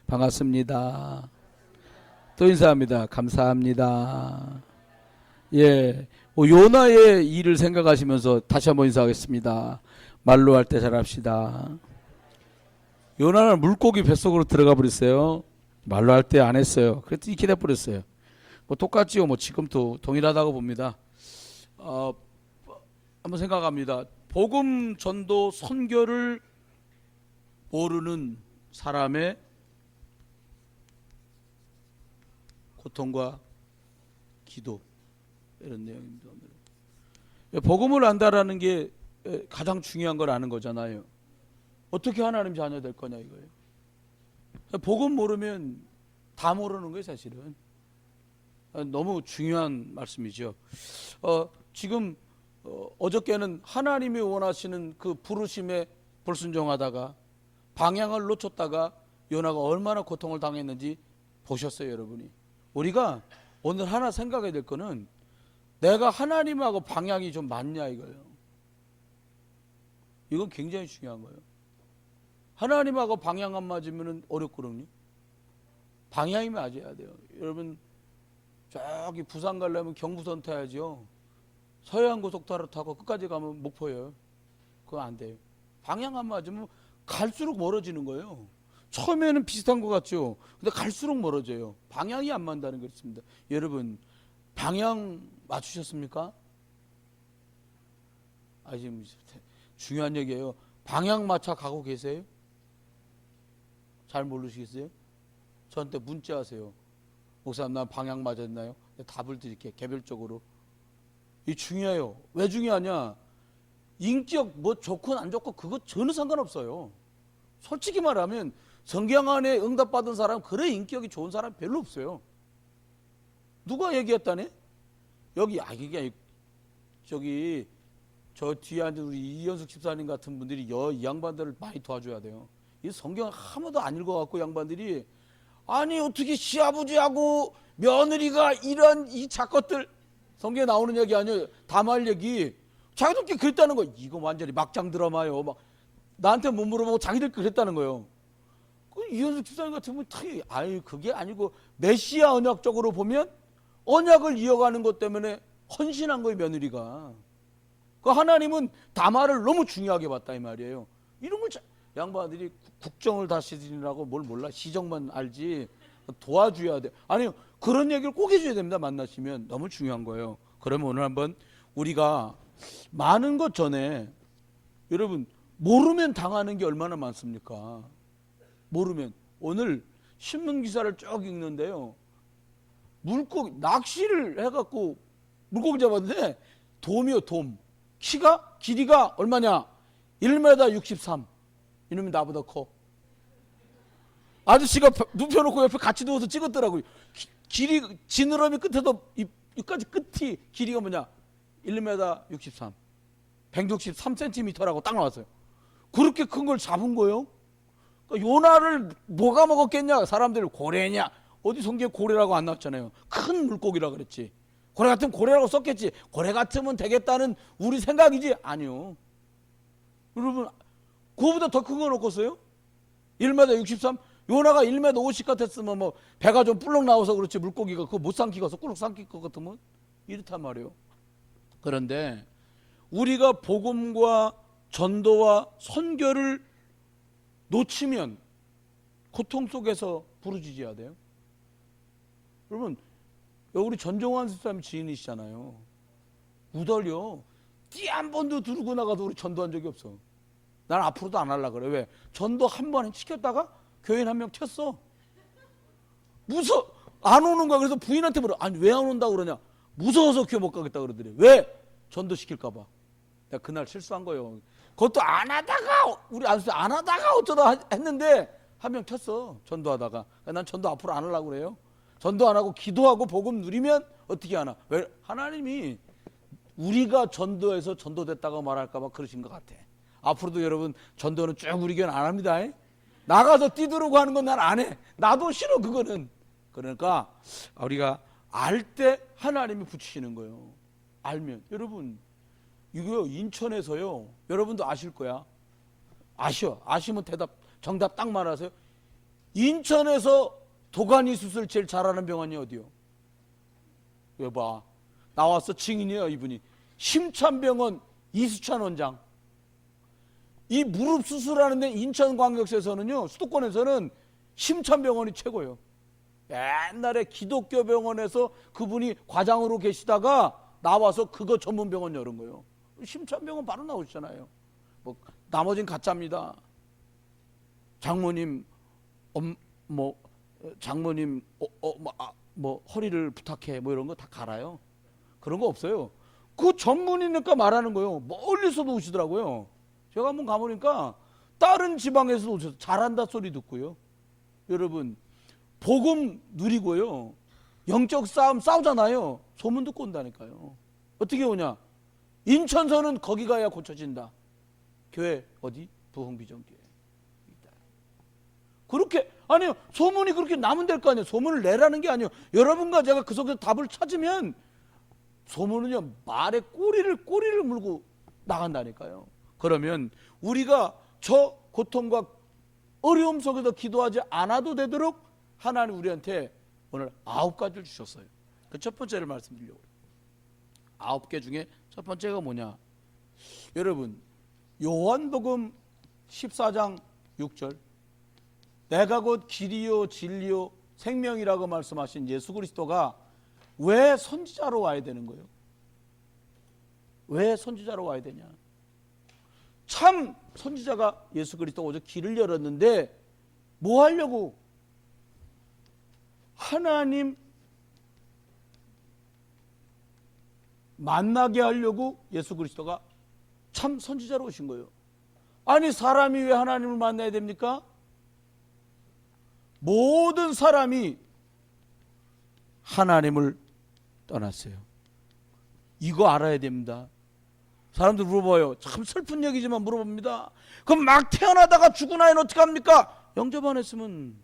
반갑습니다. 또 인사합니다. 감사합니다. 예, 요나의 일을 생각하시면서 다시 한번 인사하겠습니다. 말로 할 때 잘합시다. 요나는 물고기 뱃속으로 들어가 버렸어요. 말로 할 때 안 했어요. 그래서 이렇게 돼버렸어요. 뭐 똑같지요. 뭐 지금도 동일하다고 봅니다. 한번 생각합니다. 복음 전도 선교를 모르는 사람의 고통과 기도, 이런 내용입니다. 복음을 안다라는 게 가장 중요한 걸 아는 거잖아요. 어떻게 하나님 자녀 될 거냐 이거예요. 복음 모르면 다 모르는 거예요, 사실은. 너무 중요한 말씀이죠. 지금 어저께는 하나님이 원하시는 그 부르심에 불순종하다가 방향을 놓쳤다가 요나가 얼마나 고통을 당했는지 보셨어요, 여러분이. 우리가 오늘 하나 생각해야 될 거는 내가 하나님하고 방향이 좀 맞냐 이거예요. 이건 굉장히 중요한 거예요. 하나님하고 방향 안 맞으면 어렵거든요. 방향이 맞아야 돼요. 여러분, 저기 부산 가려면 경부선 타야죠. 서해안 고속도로 타고 끝까지 가면 목포예요. 그거 안 돼요. 방향 안 맞으면 갈수록 멀어지는 거예요. 처음에는 비슷한 것 같죠. 근데 갈수록 멀어져요. 방향이 안 맞는다는 게 있습니다. 여러분, 방향 맞추셨습니까? 지금 중요한 얘기예요. 방향 맞춰 가고 계세요? 잘 모르시겠어요? 저한테 문자하세요. 목사님, 나 방향 맞았나요? 답을 드릴게요. 개별적으로. 이 중요해요. 왜 중요하냐? 인격 뭐 좋건 안 좋건 그거 전혀 상관없어요. 솔직히 말하면 성경 안에 응답받은 사람, 그래 인격이 좋은 사람 별로 없어요. 누가 얘기했다네? 여기 이게 저기 저 뒤에 앉은 우리 이현숙 집사님 같은 분들이 이 양반들을 많이 도와줘야 돼요. 이 성경 아무도 안 읽어갖고 양반들이 아니 어떻게 시아버지하고 며느리가 이런 이 작것들, 성경에 나오는 얘기 아니에요. 다말 얘기. 자기들끼리 그랬다는 거예요. 이거 완전히 막장 드라마예요. 막 나한테 못 물어보고 자기들끼리 그랬다는 거예요. 이현숙 집사님 같은 분은 그게 아니고 메시아 언약적으로 보면 언약을 이어가는 것 때문에 헌신한 거예요, 며느리가. 그 하나님은 다말을 너무 중요하게 봤다 이 말이에요. 이런 걸 양반들이 국정을 다스리라고 뭘 몰라. 시정만 알지. 도와줘야 돼. 아니요, 그런 얘기를 꼭 해줘야 됩니다. 만나시면 너무 중요한 거예요. 그러면 오늘 한번 우리가 많은 것 전에, 여러분 모르면 당하는 게 얼마나 많습니까? 모르면. 오늘 신문 기사를 쭉 읽는데요, 물고기 낚시를 해갖고 물고기 잡았는데 돔이요, 돔. 길이가 얼마냐? 1m 63. 이놈이 나보다 커. 아저씨가 눕혀놓고 옆에 같이 누워서 찍었더라고요. 지느러미 끝에도 여기까지 끝이 길이가 뭐냐? 1m 63. 163cm라고 딱 나왔어요. 그렇게 큰 걸 잡은 거예요. 그러니까 요나를 뭐가 먹었겠냐? 사람들 고래냐? 어디 성경에 고래라고 안 나왔잖아요. 큰 물고기라 그랬지. 고래 같으면 고래라고 썼겠지. 고래 같으면 되겠다는 우리 생각이지. 아니요. 여러분, 그거보다 더 큰 거 놓고서요? 1m 63? 요나가 1m 50 같았으면 뭐 배가 좀 불렁 나와서 그렇지, 물고기가 그거 못 삼키고서 꿀럭 삼킬 것 같으면 이렇단 말이에요. 그런데 우리가 복음과 전도와 선교를 놓치면 고통 속에서 부르짖어야 돼요. 여러분, 우리 전종환 집사님 지인이시잖아요. 우덜요, 띠 한 번도 두르고 나가도 우리 전도한 적이 없어. 난 앞으로도 안 하려고 그래. 왜? 전도 한 번 시켰다가 교인 한 명 튀었어. 안 오는 거야. 그래서 부인한테 물어. 아니 왜 안 온다고 그러냐? 무서워서 교회 못 가겠다 그러더래. 왜? 전도 시킬까 봐. 내가 그날 실수한 거예요. 그것도 안 하다가, 우리 안 하다가 어쩌다 했는데 한 명 튀었어, 전도하다가. 난 전도 앞으로 안 하려고 그래요. 전도 안 하고 기도하고 복음 누리면 어떻게 하나? 왜? 하나님이 우리가 전도해서 전도됐다고 말할까 봐 그러신 것 같아. 앞으로도 여러분 전도는 쭉 우리 교회는 안 합니다. 나가서 뛰두르고 하는 건 난 안 해. 나도 싫어 그거는. 그러니까 우리가 알 때 하나님이 붙이시는 거예요. 알면. 여러분 이거 인천에서요, 여러분도 아실 거야. 아시면 정답 딱 말하세요. 인천에서 도가니 수술 제일 잘하는 병원이 어디요? 여봐, 나와서 증인이에요. 이분이 심찬병원 이수찬 원장. 이 무릎 수술하는데 인천광역시에서는요, 수도권에서는 심찬병원이 최고예요. 옛날에 기독교 병원에서 그분이 과장으로 계시다가 나와서 그거 전문 병원 열은 거예요. 심찬병원 바로 나오시잖아요. 뭐 나머진 가짜입니다. 장모님 장모님 허리를 부탁해 뭐 이런 거 다 갈아요. 그런 거 없어요. 그 전문이니까 말하는 거예요. 멀리서도 오시더라고요. 제가 한번 가보니까 다른 지방에서도 오셔서 잘한다 소리 듣고요. 여러분, 복음 누리고요, 영적 싸움 싸우잖아요. 소문 듣고 온다니까요. 어떻게 오냐? 인천서는 거기 가야 고쳐진다. 교회 어디? 부흥비전교회. 그렇게, 아니요, 소문이 그렇게 나면 될 거 아니에요. 소문을 내라는 게 아니에요. 여러분과 제가 그 속에서 답을 찾으면 소문은요, 말에 꼬리를 물고 나간다니까요. 그러면 우리가 저 고통과 어려움 속에서 기도하지 않아도 되도록 하나님 우리한테 오늘 9가지를 주셨어요. 그 첫 번째를 말씀드리려고 해요. 9개 중에 첫 번째가 뭐냐? 여러분, 요한복음 14장 6절, 내가 곧 길이요 진리요 생명이라고 말씀하신 예수 그리스도가 왜 선지자로 와야 되는 거예요? 왜 선지자로 와야 되냐? 참 선지자가 예수 그리스도가 오셔서 길을 열었는데 뭐 하려고? 하나님 만나게 하려고 예수 그리스도가 참 선지자로 오신 거예요. 아니, 사람이 왜 하나님을 만나야 됩니까? 모든 사람이 하나님을 떠났어요. 이거 알아야 됩니다. 사람들 물어봐요. 참 슬픈 얘기지만 물어봅니다. 그럼 막 태어나다가 죽고 나면 어떡합니까? 영접 안 했으면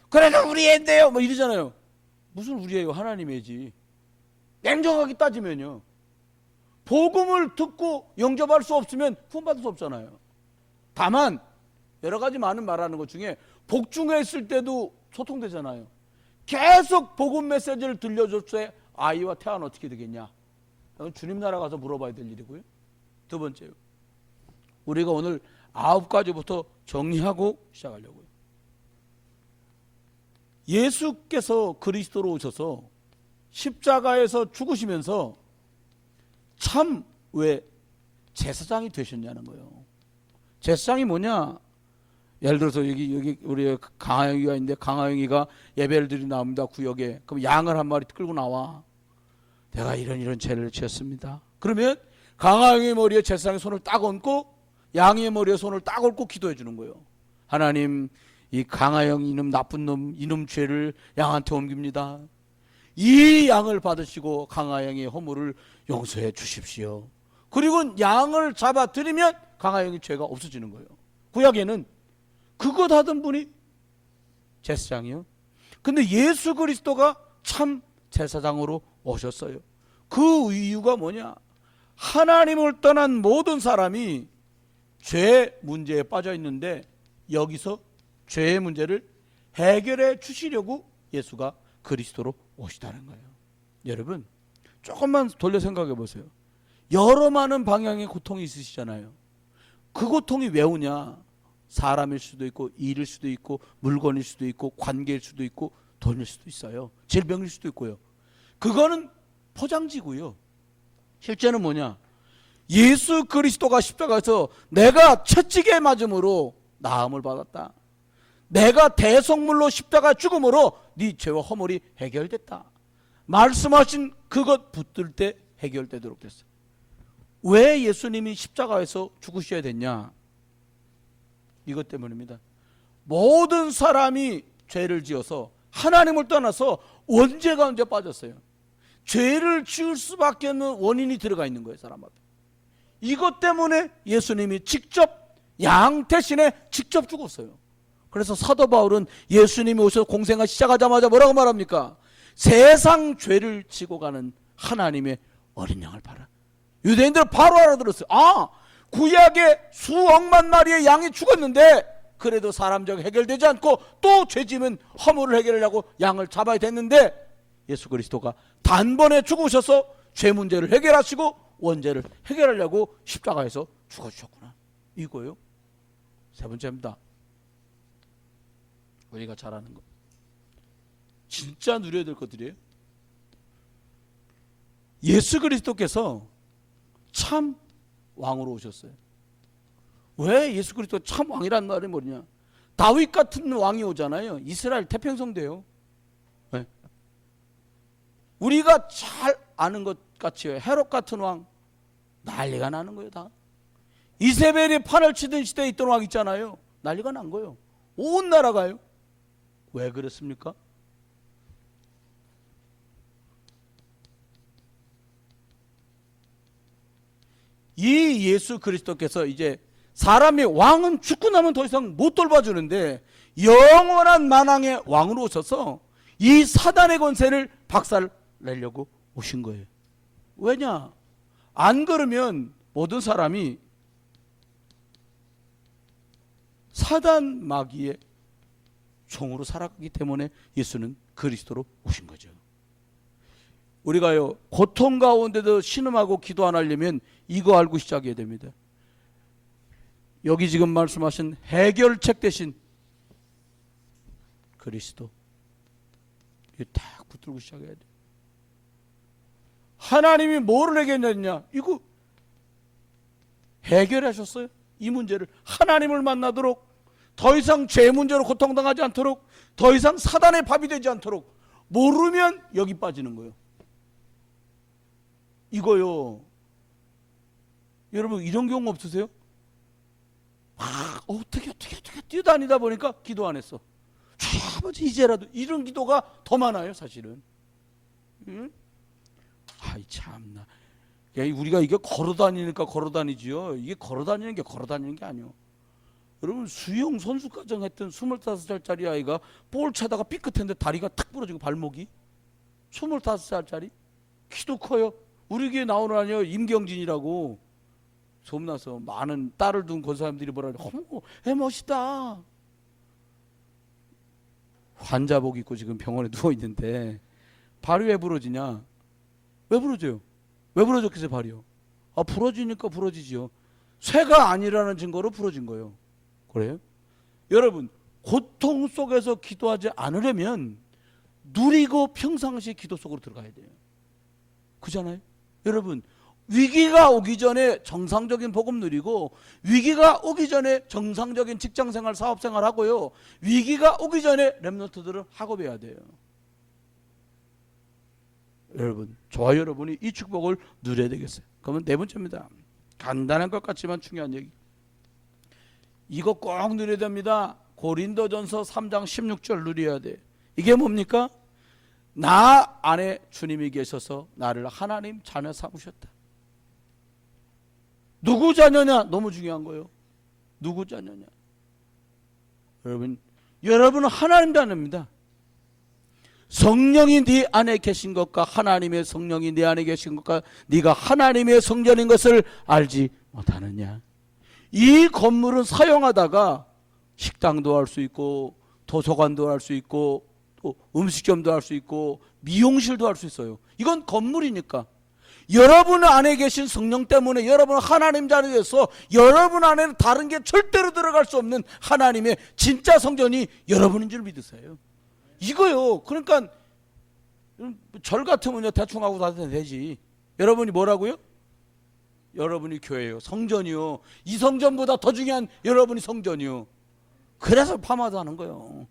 그래도 우리 애인데요 뭐 이러잖아요. 무슨 우리 애요? 하나님의 애지. 냉정하게 따지면요, 복음을 듣고 영접할 수 없으면 구원받을 수 없잖아요. 다만 여러 가지 많은 말하는 것 중에 복중에 있을 때도 소통되잖아요. 계속 복음 메시지를 들려줬어야 아이와 태아는 어떻게 되겠냐? 주님 나라 가서 물어봐야 될 일이고요. 두 번째요, 우리가 오늘 9가지부터 정리하고 시작하려고요. 예수께서 그리스도로 오셔서 십자가에서 죽으시면서 참 왜 제사장이 되셨냐는 거예요. 제사장이 뭐냐? 예를 들어서 여기 우리 강하영이가 있는데 강하영이가 예배를 드리 나옵니다. 구역에. 그럼 양을 한 마리 끌고 나와. 내가 이런 죄를 지었습니다. 그러면 강하영의 머리에 제사장이 손을 딱 얹고 양의 머리에 손을 딱 얹고 기도해 주는 거예요. 하나님, 이 강하영 이놈 나쁜 놈 이놈 죄를 양한테 옮깁니다. 이 양을 받으시고 강하영의 허물을 용서해 주십시오. 그리고 양을 잡아 드리면 강하영의 죄가 없어지는 거예요. 구약에는 그것 하던 분이 제사장이요. 근데 예수 그리스도가 참 제사장으로 오셨어요. 그 이유가 뭐냐? 하나님을 떠난 모든 사람이 죄 문제에 빠져 있는데 여기서 죄의 문제를 해결해 주시려고 예수가 그리스도로 오시다는 거예요. 여러분, 조금만 돌려 생각해 보세요. 여러 많은 방향의 고통이 있으시잖아요. 그 고통이 왜 오냐? 사람일 수도 있고 일일 수도 있고 물건일 수도 있고 관계일 수도 있고 돈일 수도 있어요. 질병일 수도 있고요. 그거는 포장지고요. 실제는 뭐냐? 예수 그리스도가 십자가에서 내가 채찍에 맞음으로 나음을 받았다. 내가 대속물로 십자가 죽음으로 네 죄와 허물이 해결됐다. 말씀하신 그것 붙들 때 해결되도록 됐어요. 왜 예수님이 십자가에서 죽으셔야 됐냐? 이것 때문입니다. 모든 사람이 죄를 지어서 하나님을 떠나서 원죄 가운데 빠졌어요. 죄를 지을 수밖에 없는 원인이 들어가 있는 거예요, 사람 앞에. 이것 때문에 예수님이 직접 양 대신에 직접 죽었어요. 그래서 사도 바울은 예수님이 오셔서 공생을 시작하자마자 뭐라고 말합니까? 세상 죄를 지고 가는 하나님의 어린 양을 봐라. 유대인들은 바로 알아들었어요. 아, 구약에 수억만 마리의 양이 죽었는데 그래도 사람적 해결되지 않고 또 죄짐은 허물을 해결하려고 양을 잡아야 됐는데 예수 그리스도가 단번에 죽으셔서 죄 문제를 해결하시고 원죄를 해결하려고 십자가에서 죽어주셨구나. 이거요. 세 번째입니다. 우리가 잘 아는 거. 진짜 누려야 될 것들이에요. 예수 그리스도께서 참 왕으로 오셨어요. 왜 예수 그리스도 참 왕이란 말이 뭐냐? 다윗 같은 왕이 오잖아요. 이스라엘 태평성 돼요. 네. 우리가 잘 아는 것 같이요. 헤롯 같은 왕 난리가 나는 거예요. 다 이세벨이 판을 치던 시대에 있던 왕 있잖아요. 난리가 난 거예요. 온 나라가요. 왜 그랬습니까? 이 예수 그리스도께서 이제 사람이 왕은 죽고 나면 더 이상 못 돌봐주는데 영원한 만왕의 왕으로 오셔서 이 사단의 권세를 박살내려고 오신 거예요. 왜냐? 안 그러면 모든 사람이 사단 마귀의 종으로 살아가기 때문에 예수는 그리스도로 오신 거죠. 우리가요 고통 가운데도 신음하고 기도 안 하려면 이거 알고 시작해야 됩니다. 여기 지금 말씀하신 해결책 대신 그리스도 이거 딱 붙들고 시작해야 돼. 하나님이 뭐를 해결했냐? 이거 해결하셨어요. 이 문제를 하나님을 만나도록 더 이상 죄 문제로 고통당하지 않도록 더 이상 사단의 밥이 되지 않도록 모르면 여기 빠지는 거예요. 이거요. 여러분 이런 경우 없으세요? 어떻게 뛰어다니다 보니까 기도 안 했어. 주 아버지 이제라도 이런 기도가 더 많아요 사실은. 응? 아이 참나. 우리가 이게 걸어다니니까 걸어다니지요. 이게 걸어다니는 게 아니요. 여러분 수영 선수 과정 했던 25살짜리 아이가 볼 차다가 삐끗했는데 다리가 탁 부러지고 발목이 25살짜리 키도 커요. 우리 교회 나오는 아니요 임경진이라고 소문나서 많은 딸을 둔 권사님들이 뭐라 그래. 어머 애 멋있다. 환자복 입고 지금 병원에 누워 있는데 발이 왜 부러지냐? 왜 부러져요? 왜 부러졌겠어요 발이요? 부러지니까 부러지지요. 쇠가 아니라는 증거로 부러진 거예요. 그래요? 여러분 고통 속에서 기도하지 않으려면 누리고 평상시 기도 속으로 들어가야 돼요. 그잖아요? 여러분 위기가 오기 전에 정상적인 복음 누리고 위기가 오기 전에 정상적인 직장생활 사업생활 하고요. 위기가 오기 전에 렘넌트들은 학업해야 돼요. 여러분 저와 여러분이 이 축복을 누려야 되겠어요. 그러면 네 번째입니다. 간단한 것 같지만 중요한 얘기. 이거 꼭 누려야 됩니다. 고린도전서 3장 16절 누려야 돼. 이게 뭡니까? 나 안에 주님이 계셔서 나를 하나님 자녀 삼으셨다. 누구 자녀냐? 너무 중요한 거예요. 누구 자녀냐? 여러분은 하나님 자녀입니다. 성령이 네 안에 계신 것과 하나님의 성령이 네 안에 계신 것과 네가 하나님의 성전인 것을 알지 못하느냐? 이 건물은 사용하다가 식당도 할 수 있고 도서관도 할 수 있고 또 음식점도 할 수 있고 미용실도 할 수 있어요. 이건 건물이니까. 여러분 안에 계신 성령 때문에 여러분은 하나님 자녀에서 여러분 안에는 다른 게 절대로 들어갈 수 없는 하나님의 진짜 성전이 여러분인 줄 믿으세요. 이거요. 그러니까 절 같으면 대충 하고 다녀도 되지. 여러분이 뭐라고요? 여러분이 교회요. 성전이요. 이 성전보다 더 중요한 여러분이 성전이요. 그래서 파마도 하는 거예요.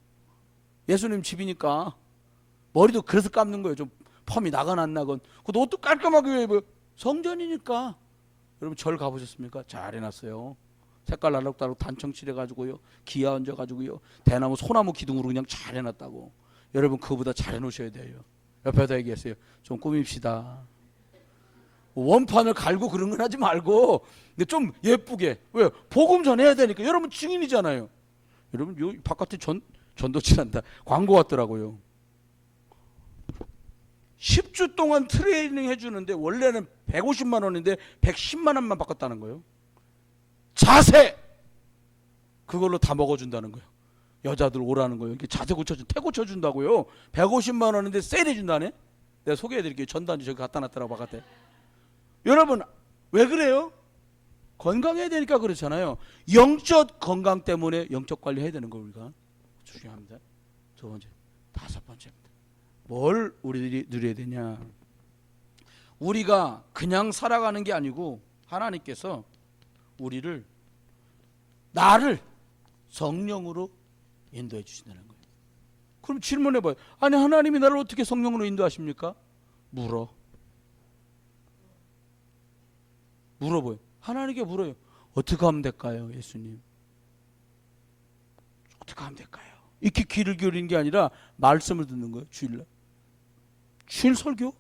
예수님 집이니까 머리도 그래서 감는 거예요. 좀 펌이 나건 안 나건. 그 옷도 깔끔하게 왜 입어요? 성전이니까. 여러분 절 가보셨습니까? 잘 해놨어요. 색깔 알록달록 단청 칠해가지고요. 기아 얹어가지고요. 대나무 소나무 기둥으로 그냥 잘 해놨다고. 여러분 그거보다 잘 해놓으셔야 돼요. 옆에다 얘기했어요. 좀 꾸밉시다. 원판을 갈고 그런 건 하지 말고 근데 좀 예쁘게. 왜요? 복음 전해야 되니까. 여러분 증인이잖아요. 여러분 요 바깥에 전도칠한다. 광고 같더라고요. 10주 동안 트레이닝 해주는데 원래는 150만 원인데 110만 원만 바꿨다는 거예요. 자세 그걸로 다 먹어준다는 거예요. 여자들 오라는 거예요. 이렇게 자세 고쳐준, 태 고쳐준다고요. 150만 원인데 세일해준다네. 내가 소개해드릴게요. 전단지 저기 갖다 놨더라고 바깥에. 여러분 왜 그래요? 건강해야 되니까 그렇잖아요. 영적 건강 때문에 영적 관리해야 되는 거 우리가 중요합니다. 두 번째, 다섯 번째입니다. 뭘 우리들이 누려야 되냐? 우리가 그냥 살아가는 게 아니고 하나님께서 우리를 나를 성령으로 인도해 주신다는 거예요. 그럼 질문해 봐요. 아니 하나님이 나를 어떻게 성령으로 인도하십니까? 물어봐요. 하나님께 물어요. 어떻게 하면 될까요, 예수님? 어떻게 하면 될까요? 이렇게 귀를 기울이는 게 아니라 말씀을 듣는 거예요. 주일날. 주일 설교?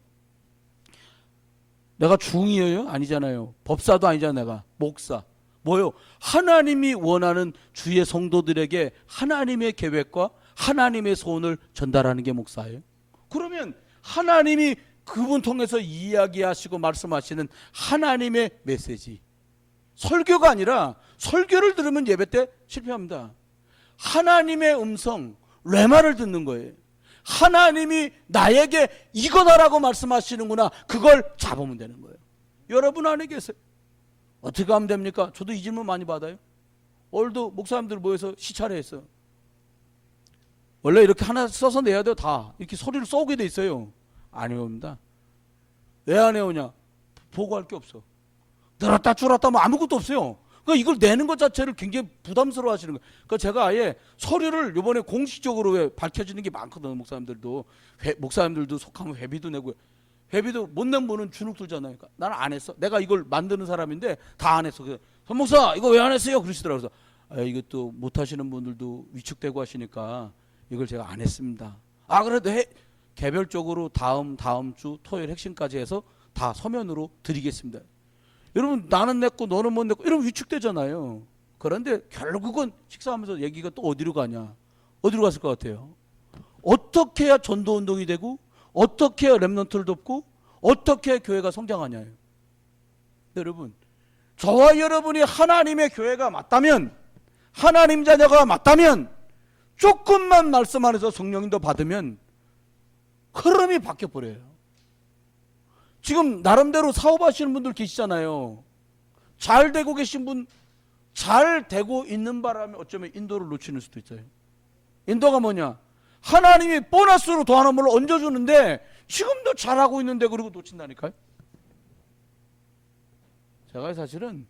내가 중이에요? 아니잖아요. 법사도 아니잖아. 내가 목사. 뭐요? 하나님이 원하는 주의 성도들에게 하나님의 계획과 하나님의 소원을 전달하는 게 목사예요. 그러면 하나님이 그분 통해서 이야기하시고 말씀하시는 하나님의 메시지, 설교가 아니라, 설교를 들으면 예배 때 실패합니다. 하나님의 음성, 레마를 듣는 거예요. 하나님이 나에게 이거다라고 말씀하시는구나, 그걸 잡으면 되는 거예요. 여러분 안에 계세요. 어떻게 하면 됩니까? 저도 이 질문 많이 받아요. 오늘도 목사님들 모여서 시찰회 했어요. 원래 이렇게 하나 써서 내야 돼요. 다 이렇게 소리를 쏘게 돼 있어요. 안 해옵니다. 왜 안 해오냐? 보고할 게 없어. 늘었다 줄었다 뭐 아무것도 없어요. 그러니까 이걸 내는 것 자체를 굉장히 부담스러워 하시는 거예요. 그러니까 제가 아예 서류를 이번에 공식적으로 왜 밝혀지는 게 많거든요. 목사님들도 속하면 회비도 내고, 회비도 못 낸 분은 주눅 들잖아요. 그러니까 나는 안 했어. 내가 이걸 만드는 사람인데 다 안 했어. 선 목사 이거 왜 안 했어요? 그러시더라고요. 그래서 이것도 못 하시는 분들도 위축되고 하시니까 이걸 제가 안 했습니다. 그래도 개별적으로 다음 주 토요일 핵심까지 해서 다 서면으로 드리겠습니다. 여러분 나는 냈고 너는 못 냈고 이러면 위축되잖아요. 그런데 결국은 식사하면서 얘기가 또 어디로 가냐? 어디로 갔을 것 같아요? 어떻게 해야 전도운동이 되고, 어떻게 해야 렘넌트를 돕고, 어떻게 해야 교회가 성장하냐요. 여러분, 저와 여러분이 하나님의 교회가 맞다면, 하나님 자녀가 맞다면, 조금만 말씀 안에서 성령인도 받으면 흐름이 바뀌어버려요. 지금 나름대로 사업하시는 분들 계시잖아요. 잘 되고 계신 분, 잘 되고 있는 바람에 어쩌면 인도를 놓치는 수도 있어요. 인도가 뭐냐? 하나님이 보너스로 더하는 걸 얹어주는데 지금도 잘하고 있는데 그리고 놓친다니까요. 제가 사실은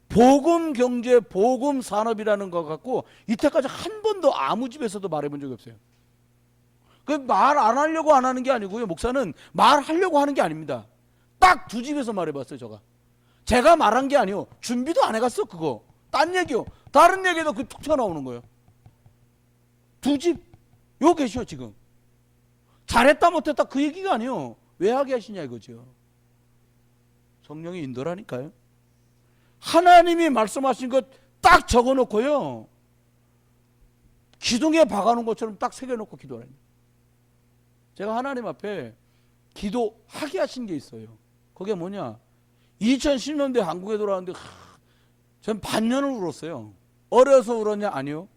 복음 경제, 복음 산업이라는 것 갖고 이때까지 한 번도 아무 집에서도 말해본 적이 없어요. 그 말 안 하려고 안 하는 게 아니고요. 목사는 말하려고 하는 게 아닙니다. 딱 두 집에서 말해봤어요. 제가 말한 게 아니요. 준비도 안 해갔어. 그거 딴 얘기요. 다른 얘기도 그 툭 튀어나오는 거예요. 두 집 요 계셔. 지금 잘했다 못했다 그 얘기가 아니요. 왜 하게 하시냐 이거죠. 성령이 인도라니까요. 하나님이 말씀하신 것 딱 적어놓고요. 기둥에 박아놓은 것처럼 딱 새겨놓고 기도하는. 제가 하나님 앞에 기도하게 하신 게 있어요. 그게 뭐냐? 2010년대 한국에 돌아왔는데 전 반년을 울었어요. 어려서 울었냐? 아니요.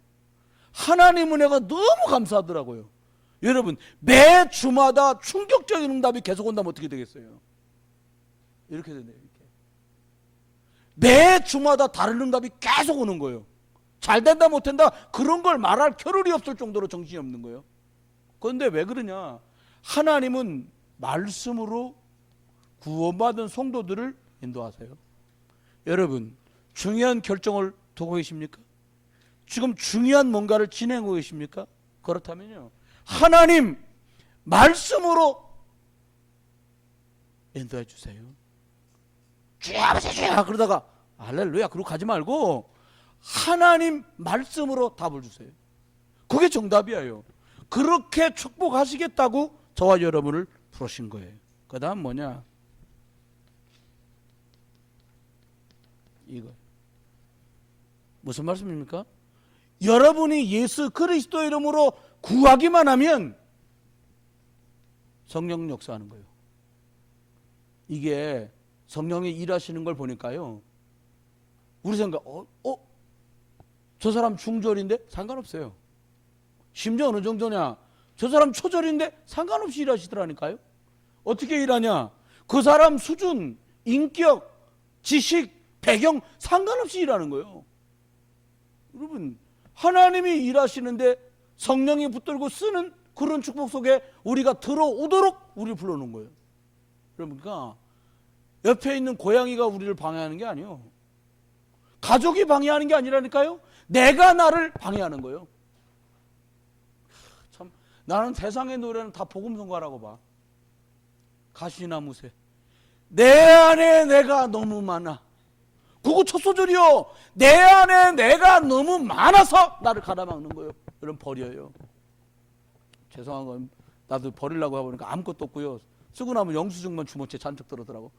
하나님 은혜가 너무 감사하더라고요. 여러분 매 주마다 충격적인 응답이 계속 온다면 어떻게 되겠어요? 이렇게 되네요. 이렇게. 매 주마다 다른 응답이 계속 오는 거예요. 잘 된다 못 된다 그런 걸 말할 겨를이 없을 정도로 정신이 없는 거예요. 그런데 왜 그러냐? 하나님은 말씀으로 구원받은 성도들을 인도하세요. 여러분 중요한 결정을 두고 계십니까? 지금 중요한 뭔가를 진행하고 계십니까? 그렇다면요, 하나님 말씀으로 인도해 주세요. 주여 아버지 주여 그러다가 할렐루야 그러고 가지 말고 하나님 말씀으로 답을 주세요. 그게 정답이에요. 그렇게 축복하시겠다고 저와 여러분을 부르신 거예요. 그 다음 뭐냐? 이거 무슨 말씀입니까? 여러분이 예수 그리스도 이름으로 구하기만 하면 성령 역사하는 거예요. 이게 성령이 일하시는 걸 보니까요, 우리 생각 저 사람 중절인데 상관없어요. 심지어 어느 정도냐, 저 사람 초절인데 상관없이 일하시더라니까요. 어떻게 일하냐, 그 사람 수준, 인격, 지식, 배경 상관없이 일하는 거예요. 여러분, 하나님이 일하시는데 성령이 붙들고 쓰는 그런 축복 속에 우리가 들어오도록 우리를 불러놓은 거예요. 그러니까 옆에 있는 고양이가 우리를 방해하는 게 아니에요. 가족이 방해하는 게 아니라니까요. 내가 나를 방해하는 거예요. 참, 나는 세상의 노래는 다 복음성가라고 봐. 가시나무새, 내 안에 내가 너무 많아. 그거 첫 소절이요. 내 안에 내가 너무 많아서 나를 가다막는 거예요. 여러분, 버려요. 죄송한 건 나도 버리려고 해보니까 아무것도 없고요. 쓰고 나면 영수증만 주머니에 잔뜩 들어더라고.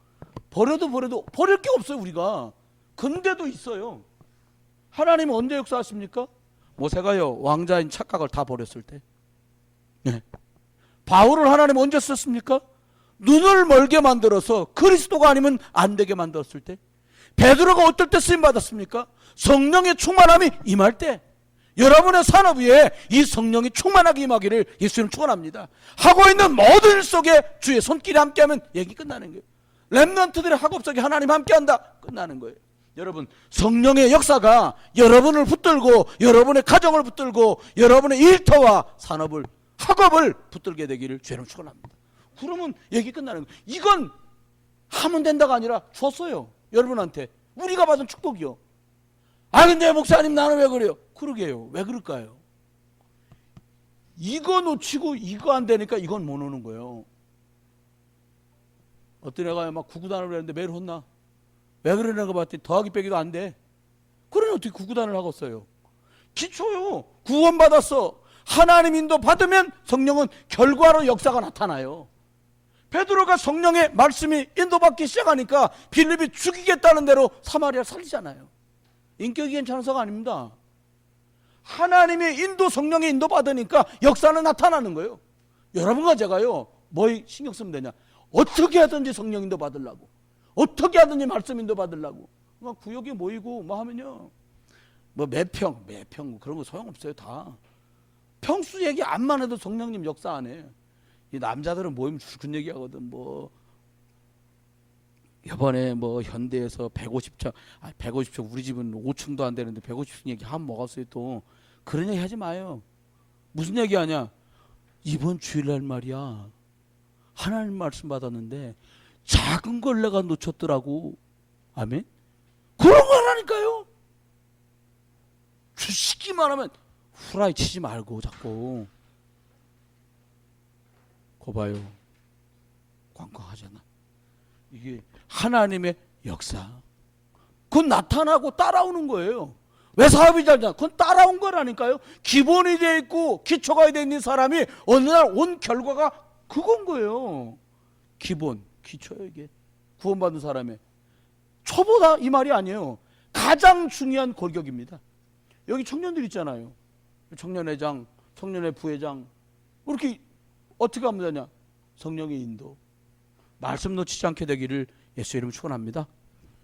버려도 버릴 게 없어요. 우리가. 근데도 있어요. 하나님은 언제 역사하십니까? 모세가요, 왕자인 착각을 다 버렸을 때. 네. 바울을 하나님 언제 썼습니까? 눈을 멀게 만들어서 그리스도가 아니면 안 되게 만들었을 때. 베드로가 어떨 때 쓰임 받았습니까? 성령의 충만함이 임할 때. 여러분의 산업 위에 이 성령이 충만하게 임하기를 예수님 축원합니다. 하고 있는 모든 일 속에 주의 손길이 함께하면 얘기 끝나는 거예요. 렘넌트들의 학업 속에 하나님 함께한다, 끝나는 거예요. 여러분, 성령의 역사가 여러분을 붙들고 여러분의 가정을 붙들고 여러분의 일터와 산업을, 학업을 붙들게 되기를 주님 축원합니다. 그러면 얘기 끝나는 거예요. 이건 하면 된다가 아니라 줬어요. 여러분한테. 우리가 받은 축복이요. 아, 근데 목사님 나는 왜 그래요? 그러게요. 왜 그럴까요? 이거 놓치고 이거 안 되니까 이건 못 오는 거예요. 어떤 애가 막 구구단을 했는데 매일 혼나. 왜 그러냐고 봤더니 더하기 빼기도 안 돼. 그러니 어떻게 구구단을 하겠어요? 기초요. 구원받았어. 하나님 인도 받으면 성령은 결과로 역사가 나타나요. 베드로가 성령의 말씀이 인도받기 시작하니까 빌립이 죽이겠다는 대로 사마리아 살리잖아요. 인격이 괜찮아서가 아닙니다. 하나님의 인도, 성령의 인도 받으니까 역사는 나타나는 거예요. 여러분과 제가요, 뭐 신경 쓰면 되냐, 어떻게 하든지 성령 인도 받으려고, 어떻게 하든지 말씀 인도 받으려고 막 구역에 모이고 뭐 하면요, 뭐 매평 그런 거 소용없어요. 다 평수 얘기 안만 해도 성령님 역사 안 해. 이 남자들은 모이면 줄근 얘기하거든. 뭐 이번에 뭐 현대에서 150층, 150층, 우리 집은 5층도 안 되는데 150층 얘기 하면 뭐겠어요. 또 그런 얘기 하지 마요. 무슨 얘기 하냐, 이번 주일날 말이야, 하나님 말씀 받았는데 작은 걸 내가 놓쳤더라고. 아멘. 그런 거 하라니까요. 주시기만 하면 후라이 치지 말고 자꾸. 거 봐요. 꽝꽝하잖아. 이게 하나님의 역사. 그건 나타나고 따라오는 거예요. 왜 사업이 잘 되냐? 그건 따라온 거라니까요. 기본이 되어 있고 기초가 되어 있는 사람이 어느 날 온 결과가 그건 거예요. 기본, 기초예요. 이게 구원받은 사람의 초보다 이 말이 아니에요. 가장 중요한 골격입니다. 여기 청년들 있잖아요. 청년회장, 청년회 부회장, 이렇게 어떻게 하면 되냐? 성령의 인도, 말씀 놓치지 않게 되기를 예수 이름 축원합니다.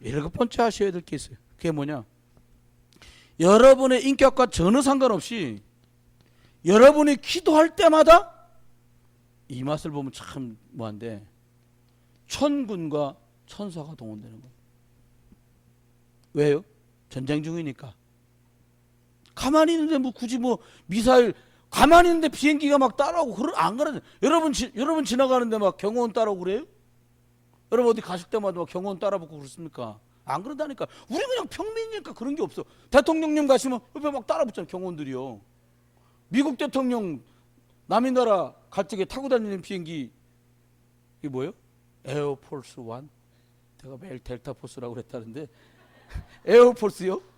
7번째 하셔야 될 게 있어요. 그게 뭐냐? 여러분의 인격과 전혀 상관없이 여러분이 기도할 때마다 이 맛을 보면 참 뭐한데, 천군과 천사가 동원되는 거예요. 왜요? 전쟁 중이니까. 가만히 있는데 뭐 굳이 뭐 미사일, 가만히 있는데 비행기가 막 따라오고 안 그러죠. 여러분 지나가는데 막 경호원 따라오고 그래요? 여러분 어디 가실 때마다 막 경호원 따라붙고 그렇습니까? 안 그런다니까. 우리 그냥 평민이니까 그런 게 없어. 대통령님 가시면 옆에 막 따라붙잖아요. 경호원들이요. 미국 대통령 남의 나라 갈 적에 타고 다니는 비행기, 이게 뭐예요? 에어포스 1? 제가 매일 델타포스라고 그랬다는데 에어포스요?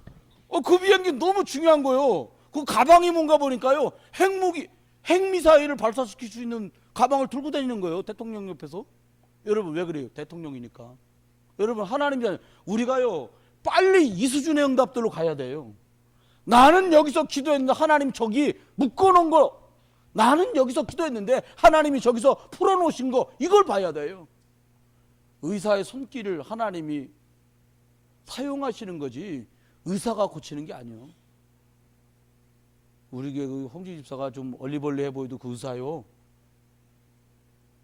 그 비행기 너무 중요한 거예요. 그 가방이 뭔가 보니까요, 핵무기, 핵미사일을 발사시킬 수 있는 가방을 들고 다니는 거예요. 대통령 옆에서. 여러분 왜 그래요? 대통령이니까. 여러분 하나님이, 우리가요 빨리 이 수준의 응답들로 가야 돼요. 나는 여기서 기도했는데 하나님 저기 묶어놓은 거, 나는 여기서 기도했는데 하나님이 저기서 풀어놓으신 거, 이걸 봐야 돼요. 의사의 손길을 하나님이 사용하시는 거지 의사가 고치는 게 아니에요. 우리 교회 그 홍지 집사가 좀 얼리벌리해 보여도 그 의사요.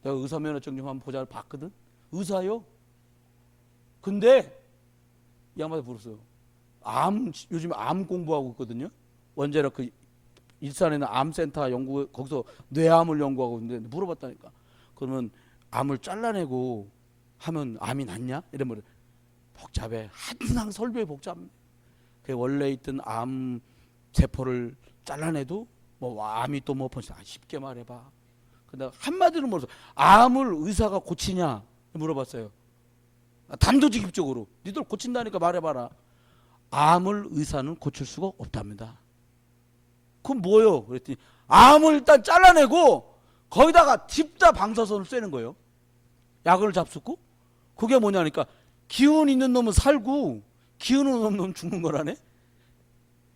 내가 의사 면허증 좀 한번 보자 봤거든. 의사요. 근데 이 양반한테 물었어요. 요즘 암 공부하고 있거든요. 원자력 그 일산에 있는 암센터 연구, 거기서 뇌암을 연구하고 있는데 물어봤다니까. 그러면 암을 잘라내고 하면 암이 낫냐? 이러면 복잡해. 항상 설교에 복잡해. 그 원래 있던 암 세포를 잘라내도 뭐 암이 또 뭐 벌써 쉽게 말해봐. 근데 한마디로 물어서 암을 의사가 고치냐 물어봤어요. 단도직입적으로 니들 고친다니까 말해봐라. 암을 의사는 고칠 수가 없답니다. 그럼 뭐요? 그랬더니 암을 일단 잘라내고 거기다가 집다 방사선을 쐬는 거예요. 약을 잡수고. 그게 뭐냐니까 기운 있는 놈은 살고 기운 없는 놈은 죽는 거라네.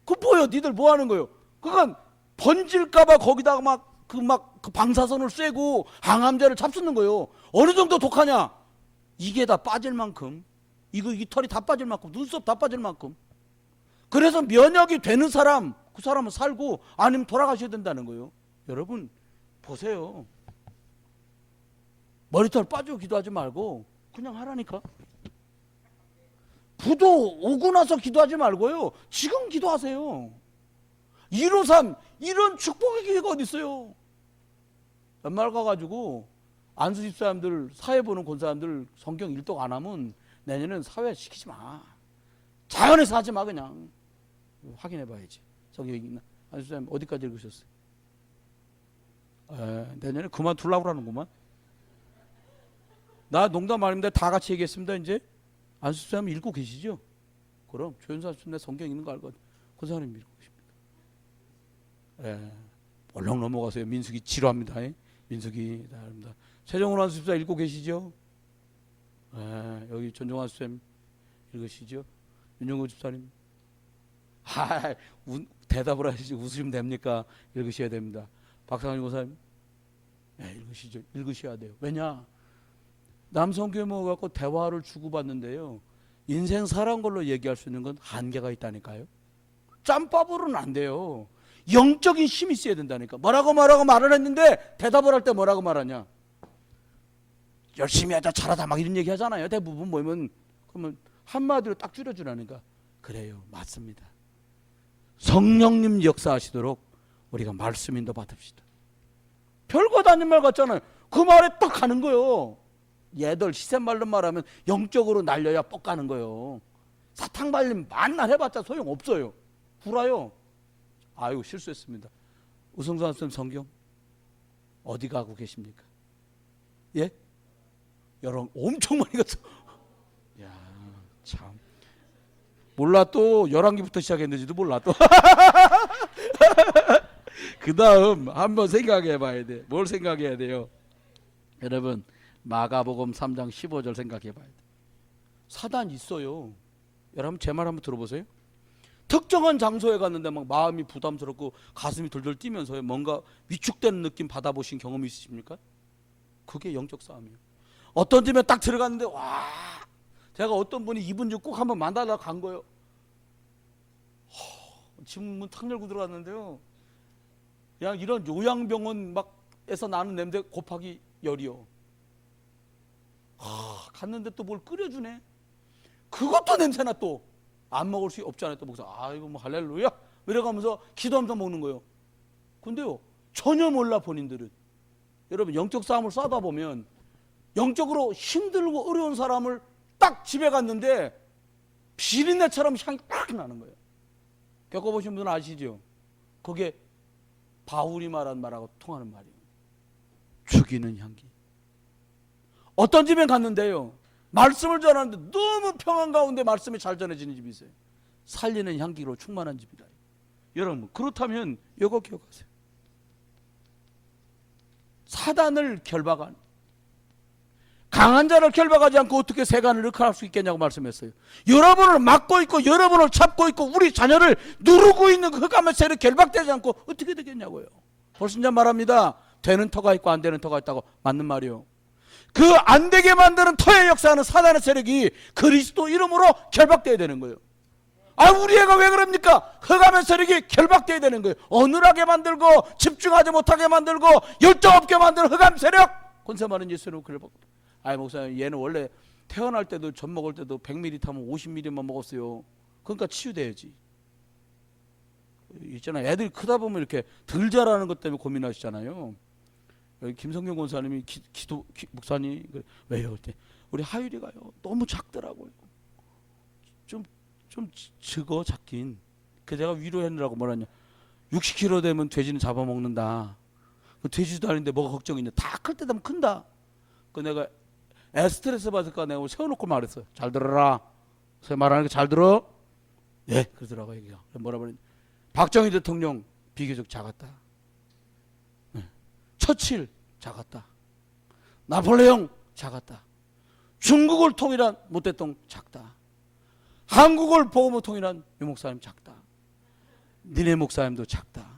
그 뭐예요? 니들 뭐 하는 거예요? 그건 번질까봐 거기다가 그 방사선을 쐬고 항암제를 잡수는 거예요. 어느 정도 독하냐? 이게 다 빠질 만큼, 이 털이 다 빠질 만큼, 눈썹 다 빠질 만큼. 그래서 면역이 되는 사람, 그 사람은 살고 아니면 돌아가셔야 된다는 거예요. 여러분 보세요. 머리털 빠지고 기도하지 말고 그냥 하라니까. 부도 오고 나서 기도하지 말고요. 지금 기도하세요. 153 이런 축복의 기회가 어디 있어요? 연말 가가지고 안수 집사람들, 사회 보는 권사람들 성경 일독 안 하면 내년에는 사회 시키지 마. 자연에서 하지 마. 그냥 확인해 봐야지. 성경이 있나? 안수 집사님 어디까지 읽으셨어요? 내년에 그만두려고 그러는구만. 나 농담 아닙니다. 다 같이 얘기했습니다. 이제 안수 집사님 읽고 계시죠? 그럼 조연사 집사님 성경 읽는 거 알거든. 그 사람이 읽고 계십니다. 얼렁 넘어가세요. 민숙이 지루합니다. 민숙이 다릅니다. 최정훈 안수 집사 읽고 계시죠? 여기 전종환 쌤 읽으시죠? 윤영구 집사님. 대답을 하시지 웃으시면 됩니까? 읽으셔야 됩니다. 박상현 고사님. 읽으시죠? 읽으셔야 돼요. 왜냐? 남성교회 모여갖고 대화를 주고받는데요. 인생 살아온 걸로 얘기할 수 있는 건 한계가 있다니까요. 짬밥으로는 안 돼요. 영적인 힘이 있어야 된다니까. 뭐라고 말을 했는데 대답을 할 때 뭐라고 말하냐. 열심히 하자 잘하자 막 이런 얘기 하잖아요. 대부분 모이면. 그러면 한마디로 딱 줄여주라니까. 그래요. 맞습니다. 성령님 역사하시도록 우리가 말씀 인도 받읍시다. 별것 아닌 말 같잖아요. 그 말에 딱 가는 거예요. 얘들 시샘말로 말하면 영적으로 날려야 뻑 가는 거예요. 사탕 발림 만날 해봤자 소용없어요. 구라요. 아유 실수했습니다. 우성수 선생님 성경 어디 가고 계십니까? 예? 여러분 엄청 많이 갔어. 야 참. 몰라 또 11기부터 시작했는지도 몰라 또. 그 다음 한번 생각해 봐야 돼. 뭘 생각해야 돼요? 여러분 마가복음 3장 15절 생각해 봐야 돼. 사단 있어요. 여러분 제 말 한번 들어보세요. 특정한 장소에 갔는데 막 마음이 부담스럽고 가슴이 덜덜 뛰면서 뭔가 위축되는 느낌 받아보신 경험이 있으십니까? 그게 영적 싸움이에요. 어떤 집에 딱 들어갔는데 와 제가 어떤 분이 이분 좀 꼭 한번 만나러 간 거예요. 지금 문 탁 열고 들어갔는데요. 그냥 이런 요양병원 막에서 나는 냄새 곱하기 열이요. 갔는데 또 뭘 끓여주네. 그것도 냄새나 또. 안 먹을 수 없잖아요. 또 목사 아이고 뭐 할렐루야 이래가면서 기도하면서 먹는 거예요. 근데요 전혀 몰라 본인들은. 여러분 영적 싸움을 싸다 보면 영적으로 힘들고 어려운 사람을 딱 집에 갔는데 비린내처럼 향이 딱 나는 거예요. 겪어보신 분은 아시죠? 그게 바울이 말한 말하고 통하는 말이에요. 죽이는 향기. 어떤 집에 갔는데요 말씀을 전하는데 너무 평안 가운데 말씀이 잘 전해지는 집이 있어요. 살리는 향기로 충만한 집이다. 여러분 그렇다면 이거 기억하세요. 사단을 결박한 강한 자를 결박하지 않고 어떻게 세간을 일컬할 수 있겠냐고 말씀했어요. 여러분을 막고 있고 여러분을 잡고 있고 우리 자녀를 누르고 있는 그 흑암의 세력이 결박되지 않고 어떻게 되겠냐고요. 불신자 말합니다. 되는 터가 있고 안 되는 터가 있다고. 맞는 말이요. 그 안 되게 만드는 터의 역사하는 사단의 세력이 그리스도 이름으로 결박되어야 되는 거예요. 아, 우리 애가 왜 그럽니까? 흑암의 세력이 결박돼야 되는 거예요. 어눌하게 만들고 집중하지 못하게 만들고 열정 없게 만드는 흑암 세력. 권세 많은 예수는 결박. 아이, 목사님, 얘는 원래 태어날 때도 젖 먹을 때도 100ml 타면 50ml만 먹었어요. 그러니까 치유돼야지. 있잖아요. 애들이 크다 보면 이렇게 덜 자라는 것 때문에 고민하시잖아요. 여기 김성경 권사님이 목사님, 왜요? 그때 우리 하율이가요 너무 작더라고요. 좀 적어, 작긴. 그 제가 위로하느라고 뭐라냐, 60kg 되면 돼지는 잡아먹는다. 돼지도 아닌데 뭐가 걱정이냐. 다 클 때 되면 큰다. 그 내가 스트레스 받을까 내가 세워놓고 말했어요. 잘 들어라. 제가 말하는 게 잘 들어? 네, 그러더라고요. 얘기가. 뭐라 그러냐, 박정희 대통령 비교적 작았다. 네. 처칠 작았다. 나폴레옹 작았다. 중국을 통일한 모 대통령 작다. 한국을 보고 통일한 유 목사님 작다. 니네 목사님도 작다.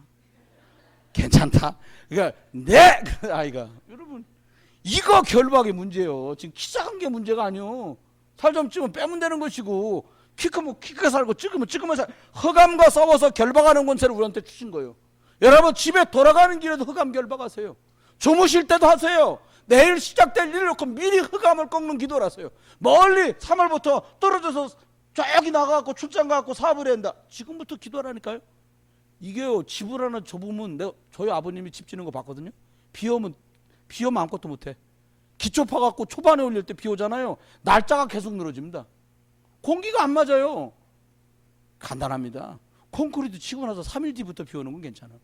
괜찮다. 그러니까 내 아이가, 여러분, 이거 결박의 문제예요. 지금 키 작은 게 문제가 아니요. 살 좀 찌면 빼면 되는 것이고, 키 크면 키 크게 살고 찍으면 살. 흑암과 싸워서 결박하는 권세를 우리한테 주신 거예요. 여러분, 집에 돌아가는 길에도 흑암 결박하세요. 주무실 때도 하세요. 내일 시작될 일을 놓고 미리 흑암을 꺾는 기도를 하세요. 멀리 3월부터 떨어져서 저기 나가갖고 출장 가갖고 사업을 해야 한다. 지금부터 기도하라니까요. 이게요, 집을 하나 좁으면, 저희 아버님이 집 짓는 거 봤거든요. 비 오면 아무것도 못해. 기초 파갖고 초반에 올릴 때 비 오잖아요. 날짜가 계속 늘어집니다. 공기가 안 맞아요. 간단합니다. 콘크리트 치고 나서 3일 뒤부터 비 오는 건 괜찮아.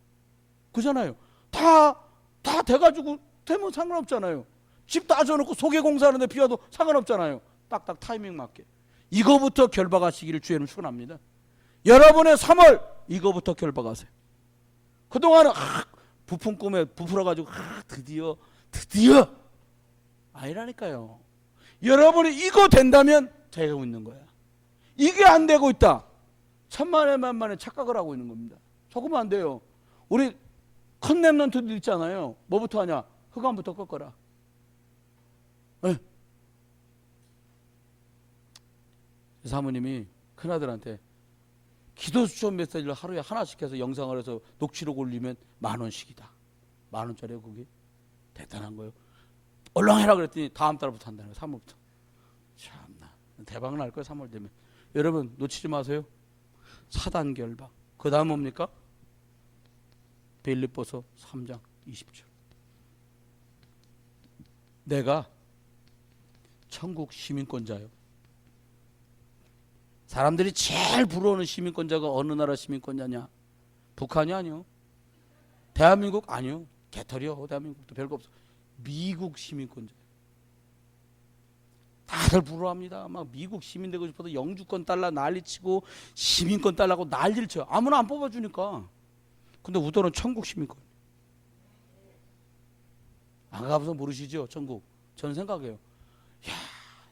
그잖아요. 다 돼가지고 되면 상관없잖아요. 집 다 져놓고 소개 공사하는데 비 와도 상관없잖아요. 딱딱 타이밍 맞게. 이거부터 결박하시기를 주에는 축원합니다. 여러분의 3월 이거부터 결박하세요. 그동안은 부푼 꿈에 부풀어가지고 드디어 아니라니까요. 여러분이 이거 된다면 되고 있는 거야. 이게 안 되고 있다. 천만에 만만에 착각을 하고 있는 겁니다. 속으면 안 돼요. 우리 큰 랩런트들 있잖아요. 뭐부터 하냐? 흑암부터 꺾어라. 네. 사모님이 큰아들한테 기도 수첩 메시지를 하루에 하나씩 해서 영상을 해서 녹취록 올리면 10,000원씩이다. 10,000원짜리요, 그게. 대단한 거예요. 얼른 해라 그랬더니 다음 달부터 한다는 거예요. 3월부터. 참나. 대박 날 거예요, 3월 되면. 여러분, 놓치지 마세요. 사단 결박. 그 다음 뭡니까? 빌립보서 3장 20절. 내가 천국 시민권자요. 사람들이 제일 부러워하는 시민권자가 어느 나라 시민권자냐? 북한이 아니요. 대한민국 아니요. 개털이요. 대한민국도 별거 없어. 미국 시민권자. 다들 부러워합니다. 막 미국 시민 되고 싶어서 영주권 달라 난리치고 시민권 달라고 난리를 쳐요. 아무나 안 뽑아주니까. 근데 우도는 천국 시민권. 안 가봐서 모르시죠? 천국. 저는 생각해요. 야,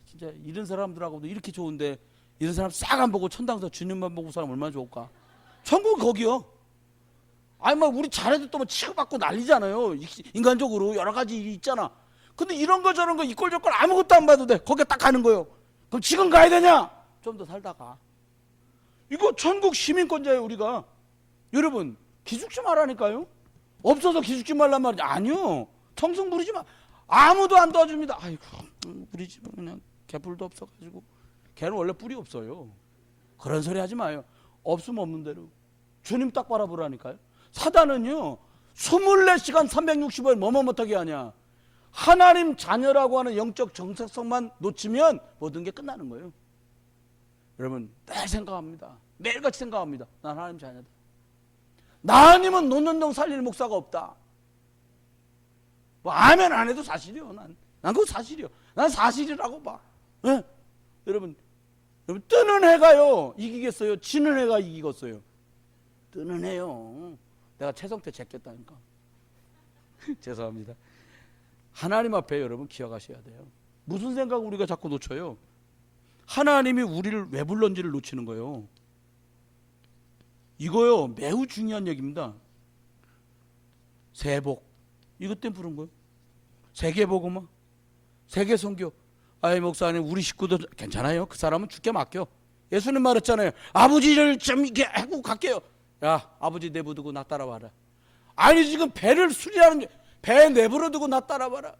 진짜 이런 사람들하고도 이렇게 좋은데 이런 사람 싹 안 보고 천당에서 주님만 보고 사람 얼마나 좋을까? 천국은 거기요. 아니, 막 우리 자네도 또 뭐 치고받고 난리잖아요. 인간적으로 여러 가지 일이 있잖아. 근데 이런 거 저런 거 이꼴 저꼴 아무것도 안 봐도 돼. 거기에 딱 가는 거예요. 그럼 지금 가야 되냐? 좀 더 살다가. 이거 천국 시민권자예요, 우리가. 여러분, 기죽지 말라니까요. 없어서 기죽지 말란 말이지. 아니요. 청승 부리지 마. 아무도 안 도와줍니다. 아이고, 우리 집은 그냥 개뿔도 없어가지고. 걔는 원래 뿔이 없어요. 그런 소리 하지 마요. 없으면 없는 대로. 주님 딱 바라보라니까요. 사단은요, 24시간 365일 뭐뭐 못하게 하냐. 하나님 자녀라고 하는 영적 정체성만 놓치면 모든 게 끝나는 거예요. 여러분, 늘 생각합니다. 매일같이 생각합니다. 난 하나님 자녀다. 나 아니면 노년동 살릴 목사가 없다. 뭐 아멘 안 해도 사실이요. 난 그거 사실이요. 난 사실이라고 봐. 네? 여러분 뜨는 해가요 이기겠어요? 지는 해가 이기겠어요? 뜨는 해요. 내가 최성태 제꼈다니까. 죄송합니다. 하나님 앞에 여러분 기억하셔야 돼요. 무슨 생각 우리가 자꾸 놓쳐요? 하나님이 우리를 왜 불렀는지를 놓치는 거예요. 이거요 매우 중요한 얘기입니다. 세복 이것 때문에 부른 거예요. 세계복음화, 세계선교. 아이 목사님 우리 식구도 괜찮아요. 그 사람은 죽게 맡겨. 예수님 말했잖아요. 아버지를 좀 이렇게 하고 갈게요. 야, 아버지 내버려두고 나 따라와라. 아니 지금 배를 수리하는, 배 내버려두고 나 따라와라.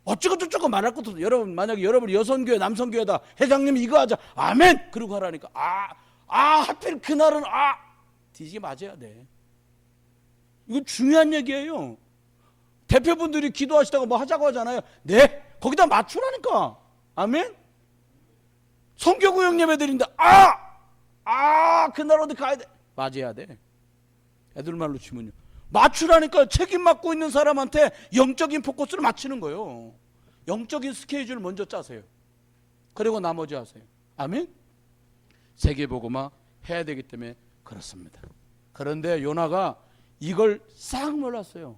어쩌고 저쩌고 말할 것도 없어. 여러분 만약에 여러분이 여성교회 남성교회다, 회장님 이거 하자, 아멘 그러고 하라니까 하필 그날은 뒤지게 맞아야 돼. 이거 중요한 얘기예요. 대표분들이 기도하시다가 뭐 하자고 하잖아요. 네, 거기다 맞추라니까. 아멘. 성교구 형님 애들인데 그날 어디 가야 돼, 맞아야 돼. 애들 말로 치면요, 맞추라니까. 책임 맡고 있는 사람한테 영적인 포커스를 맞추는 거예요. 영적인 스케줄을 먼저 짜세요. 그리고 나머지 하세요. 아멘. 세계복음화 해야 되기 때문에 그렇습니다. 그런데 요나가 이걸 싹 몰랐어요.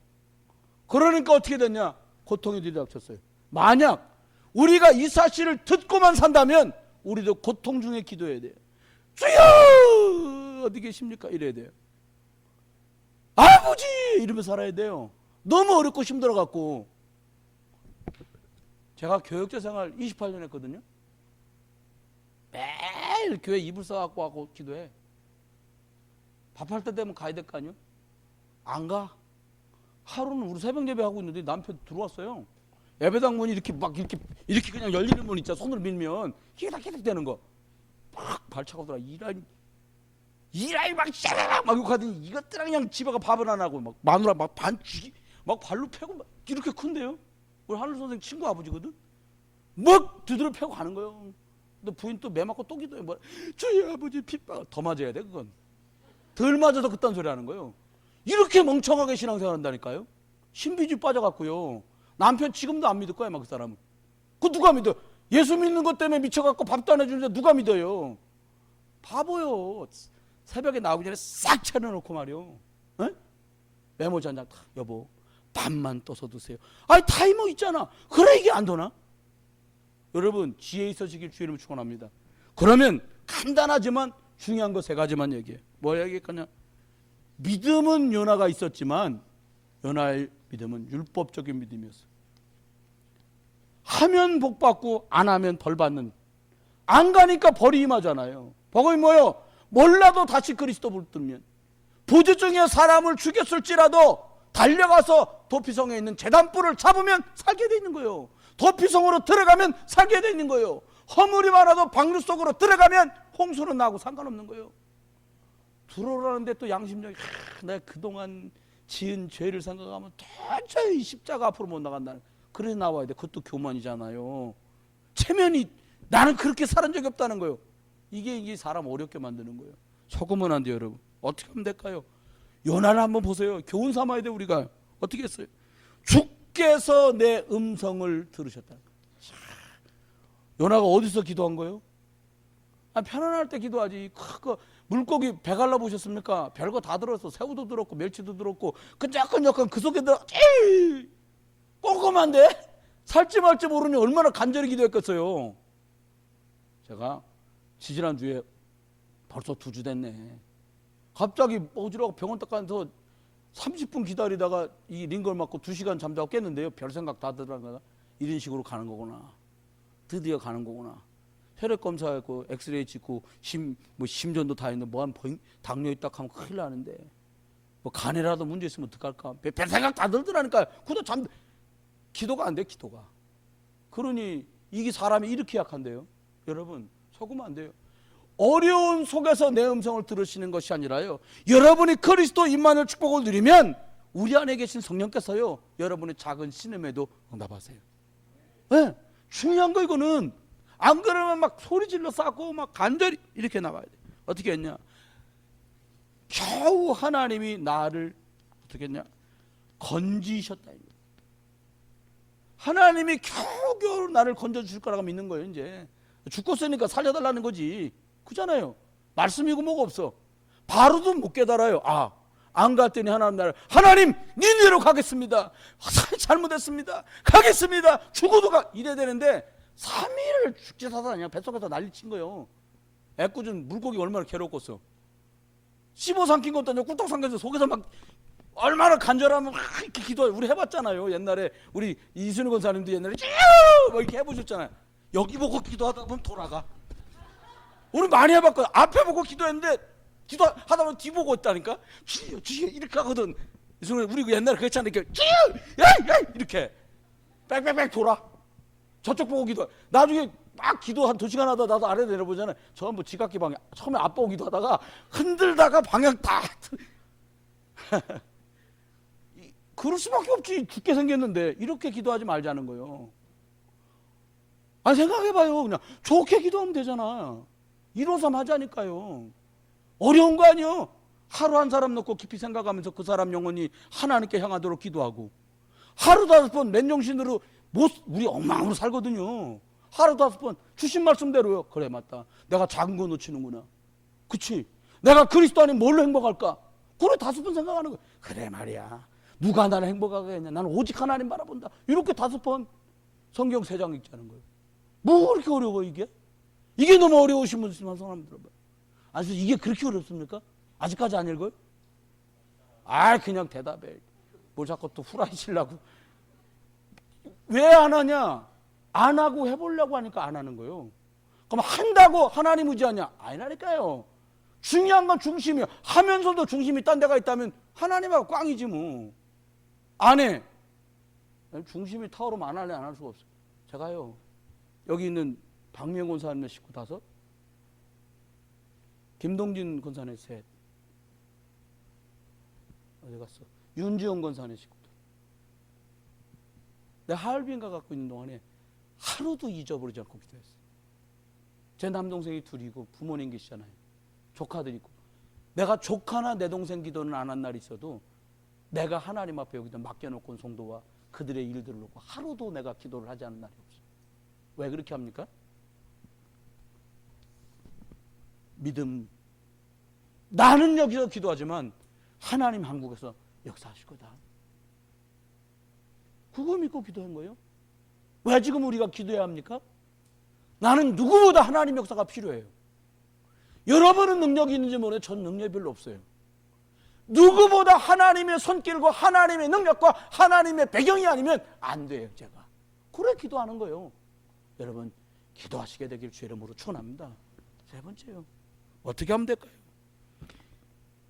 그러니까 어떻게 됐냐, 고통이 뒤닥쳤어요. 만약 우리가 이 사실을 듣고만 산다면 우리도 고통 중에 기도해야 돼요. 주여 어디 계십니까 이래야 돼요. 아버지 이러면서 살아야 돼요. 너무 어렵고 힘들어갖고. 제가 교육자 생활 28년 했거든요. 매일 교회 이불 싸갖고 하고 기도해. 밥할 때 되면 가야 될 거 아니요? 안 가. 하루는 우리 새벽 예배하고 있는데 남편 들어왔어요. 예배당 문이 이렇게 막 이렇게 그냥 열리는 문 있잖아. 손으로 밀면 키득키득 되는 거. 막 발차고 들어와. 이라이 막 샤라락 막 욕하더니 이것들랑 그냥 집에 가 밥을 안 하고 막 마누라 막 반죽이 막 발로 패고 막 이렇게 큰데요. 우리 하늘 선생 친구 아버지거든. 막 두드려 패고 가는 거예요. 근데 부인 또 매 맞고 또 기도해. 뭐 저희 아버지 핏방 더 맞아야 돼 그건. 덜 맞아서 그딴 소리 하는 거예요. 이렇게 멍청하게 신앙생활 한다니까요. 신비주의 빠져갖고요. 남편 지금도 안 믿을 거야 막 그 사람은. 그 누가 믿어? 예수 믿는 것 때문에 미쳐갖고 밥도 안 해주는데 누가 믿어요? 바보요. 새벽에 나오기 전에 싹 차려놓고 말이요. 에? 메모지 한 장 탁, 여보 밥만 떠서 드세요. 아니 타이머 있잖아. 그래 이게 안 되나? 여러분 지혜 있으시길 주의 이름으로 축원합니다. 그러면 간단하지만 중요한 거 세 가지만 얘기해. 뭐 얘기할 거냐? 믿음은 요나가 있었지만 요나의 믿음은 율법적인 믿음이었어. 하면 복 받고 안 하면 벌 받는. 안 가니까 벌이 임하잖아요. 복이 뭐요? 몰라도 다시 그리스도 붙들면. 부재 중에 사람을 죽였을지라도 달려가서 도피성에 있는 제단불을 잡으면 살게 돼 있는 거예요. 도피성으로 들어가면 살게 돼 있는 거예요. 허물이 많아도 방류 속으로 들어가면 홍수는 나고 상관없는 거예요. 들어오라는데 또 양심적이 내가 그동안 지은 죄를 생각하면 도저히 십자가 앞으로 못 나간다는. 그래 나와야 돼. 그것도 교만이잖아요. 체면이 나는 그렇게 살은 적이 없다는 거예요. 이게 사람 어렵게 만드는 거예요. 속으면 안 돼요 여러분. 어떻게 하면 될까요? 요나를 한번 보세요. 교훈 삼아야 돼 우리가. 어떻게 했어요? 주께서 내 음성을 들으셨다. 요나가 어디서 기도한 거예요? 편안할 때 기도하지. 물고기 배 갈라 보셨습니까? 별거 다 들었어. 새우도 들었고 멸치도 들었고 끈적끈적한 그 속에 들어 꼼꼼한데 살지 말지 모르니 얼마나 간절히 기도했겠어요. 제가 지지난주에 벌써 2주 됐네. 갑자기 어지러워 병원 딱 가서 30분 기다리다가 이 링걸 맞고 2시간 잠자고 깼는데요. 별 생각 다 들어가다가 이런 식으로 가는 거구나. 드디어 가는 거구나. 혈액 검사하고 엑스레이 찍고 심전도 다 있는데 뭐한 당뇨 있다 하면 큰일 나는데 뭐 간에라도 문제 있으면 어떡할까. 별 생각 다 들더라니까요. 기도가 안 돼. 기도가. 그러니 이게 사람이 이렇게 약한데요. 여러분 속으면 안 돼요. 어려운 속에서 내 음성을 들으시는 것이 아니라요. 여러분이 그리스도 임마누엘 축복을 누리면 우리 안에 계신 성령께서요. 여러분의 작은 신음에도 응답하세요. 네, 중요한 거 이거는. 안 그러면 막 소리 질러 싸고 막 간절히 이렇게 나가야 돼. 어떻게 했냐? 겨우 하나님이 나를 어떻게 했냐? 건지셨다. 하나님이 겨우겨우 나를 건져주실 거라고 믿는 거예요. 이제 죽겠으니까 살려달라는 거지. 그잖아요. 말씀이고 뭐가 없어. 바로도 못 깨달아요. 안 갔더니 하나님 니네로 가겠습니다. 잘못했습니다. 가겠습니다. 죽어도 이래야 되는데 3일을 죽지 사다냐 뱃속에서 난리친 거예요. 애꿎은 물고기 얼마나 괴롭겠어. 씹어 삼킨 것도 아니고 꿀떡 삼켜서 속에서 막 얼마나 간절하면 막 이렇게 기도해. 우리 해봤잖아요. 옛날에 우리 이순우 권사님도 옛날에 막 이렇게 해보셨잖아요. 여기 보고 기도하다 보면 돌아가. 우리 많이 해봤거든. 앞에 보고 기도했는데 기도하다 보면 뒤 보고 있다니까. 주여 주여 이렇게 하거든. 이 순간 우리 옛날에 그랬잖아. 이렇게 주여 야 이렇게 빽빽빽 돌아. 저쪽 보고 기도. 나중에 막 기도 한 2시간 하다 나도 아래 내려보잖아. 전부 지각기 방향. 처음에 앞 보고 기도하다가 흔들다가 방향 다 그럴 수밖에 없지. 죽게 생겼는데. 이렇게 기도하지 말자는 거예요. 아니 생각해봐요. 그냥 좋게 기도하면 되잖아. 153 하자니까요. 어려운 거 아니에요. 하루 한 사람 놓고 깊이 생각하면서 그 사람 영혼이 하나님께 향하도록 기도하고, 하루 5번 맨정신으로 우리 엉망으로 살거든요. 하루 5번 주신 말씀대로요. 그래 맞다. 내가 작은 거 놓치는구나. 그치? 내가 그리스도 안에 뭘로 행복할까? 그래 5번 생각하는 거야. 그래 말이야. 누가 나를 행복하게 했냐. 나는 오직 하나님 바라본다. 이렇게 5번 성경 3장 읽자는 거예요. 뭐 그렇게 어려워 이게? 이게 너무 어려우신 분 있으면 손 한번 들어봐요. 아니 이게 그렇게 어렵습니까? 아직까지 안 읽어요? 아 그냥 대답해. 뭘 자꾸 또 후라이 치려고. 왜 안 하냐? 안 하고 해보려고 하니까 안 하는 거예요. 그럼 한다고 하나님 의지하냐? 아니라니까요. 중요한 건 중심이에요. 하면서도 중심이 딴 데가 있다면 하나님하고 꽝이지 뭐. 안 해. 중심이 타오르면 안 할래 안 할 수가 없어요. 제가요 여기 있는 박명 권사님의 식구 5, 김동진 권사님 3, 어디 갔어? 윤지영 권사님 식구들. 내가 하얼빈가 갖고 있는 동안에 하루도 잊어버리지 않고 기도했어요. 제 남동생이 2이고 부모님 계시잖아요. 조카들 있고. 내가 조카나 내 동생 기도는 안 한 날이 있어도 내가 하나님 앞에 여기다 맡겨놓고 온 성도와 그들의 일들을 놓고 하루도 내가 기도를 하지 않은 날이 없어요. 왜 그렇게 합니까? 믿음. 나는 여기서 기도하지만 하나님 한국에서 역사하실 거다. 그거 믿고 기도한 거예요. 왜 지금 우리가 기도해야 합니까? 나는 누구보다 하나님 역사가 필요해요. 여러분은 능력이 있는지 모르는데 전 능력이 별로 없어요. 누구보다 하나님의 손길과 하나님의 능력과 하나님의 배경이 아니면 안 돼요. 제가 그래 기도하는 거예요. 여러분 기도하시게 되길 주의 이름으로 축원합니다. 3번째요. 어떻게 하면 될까요?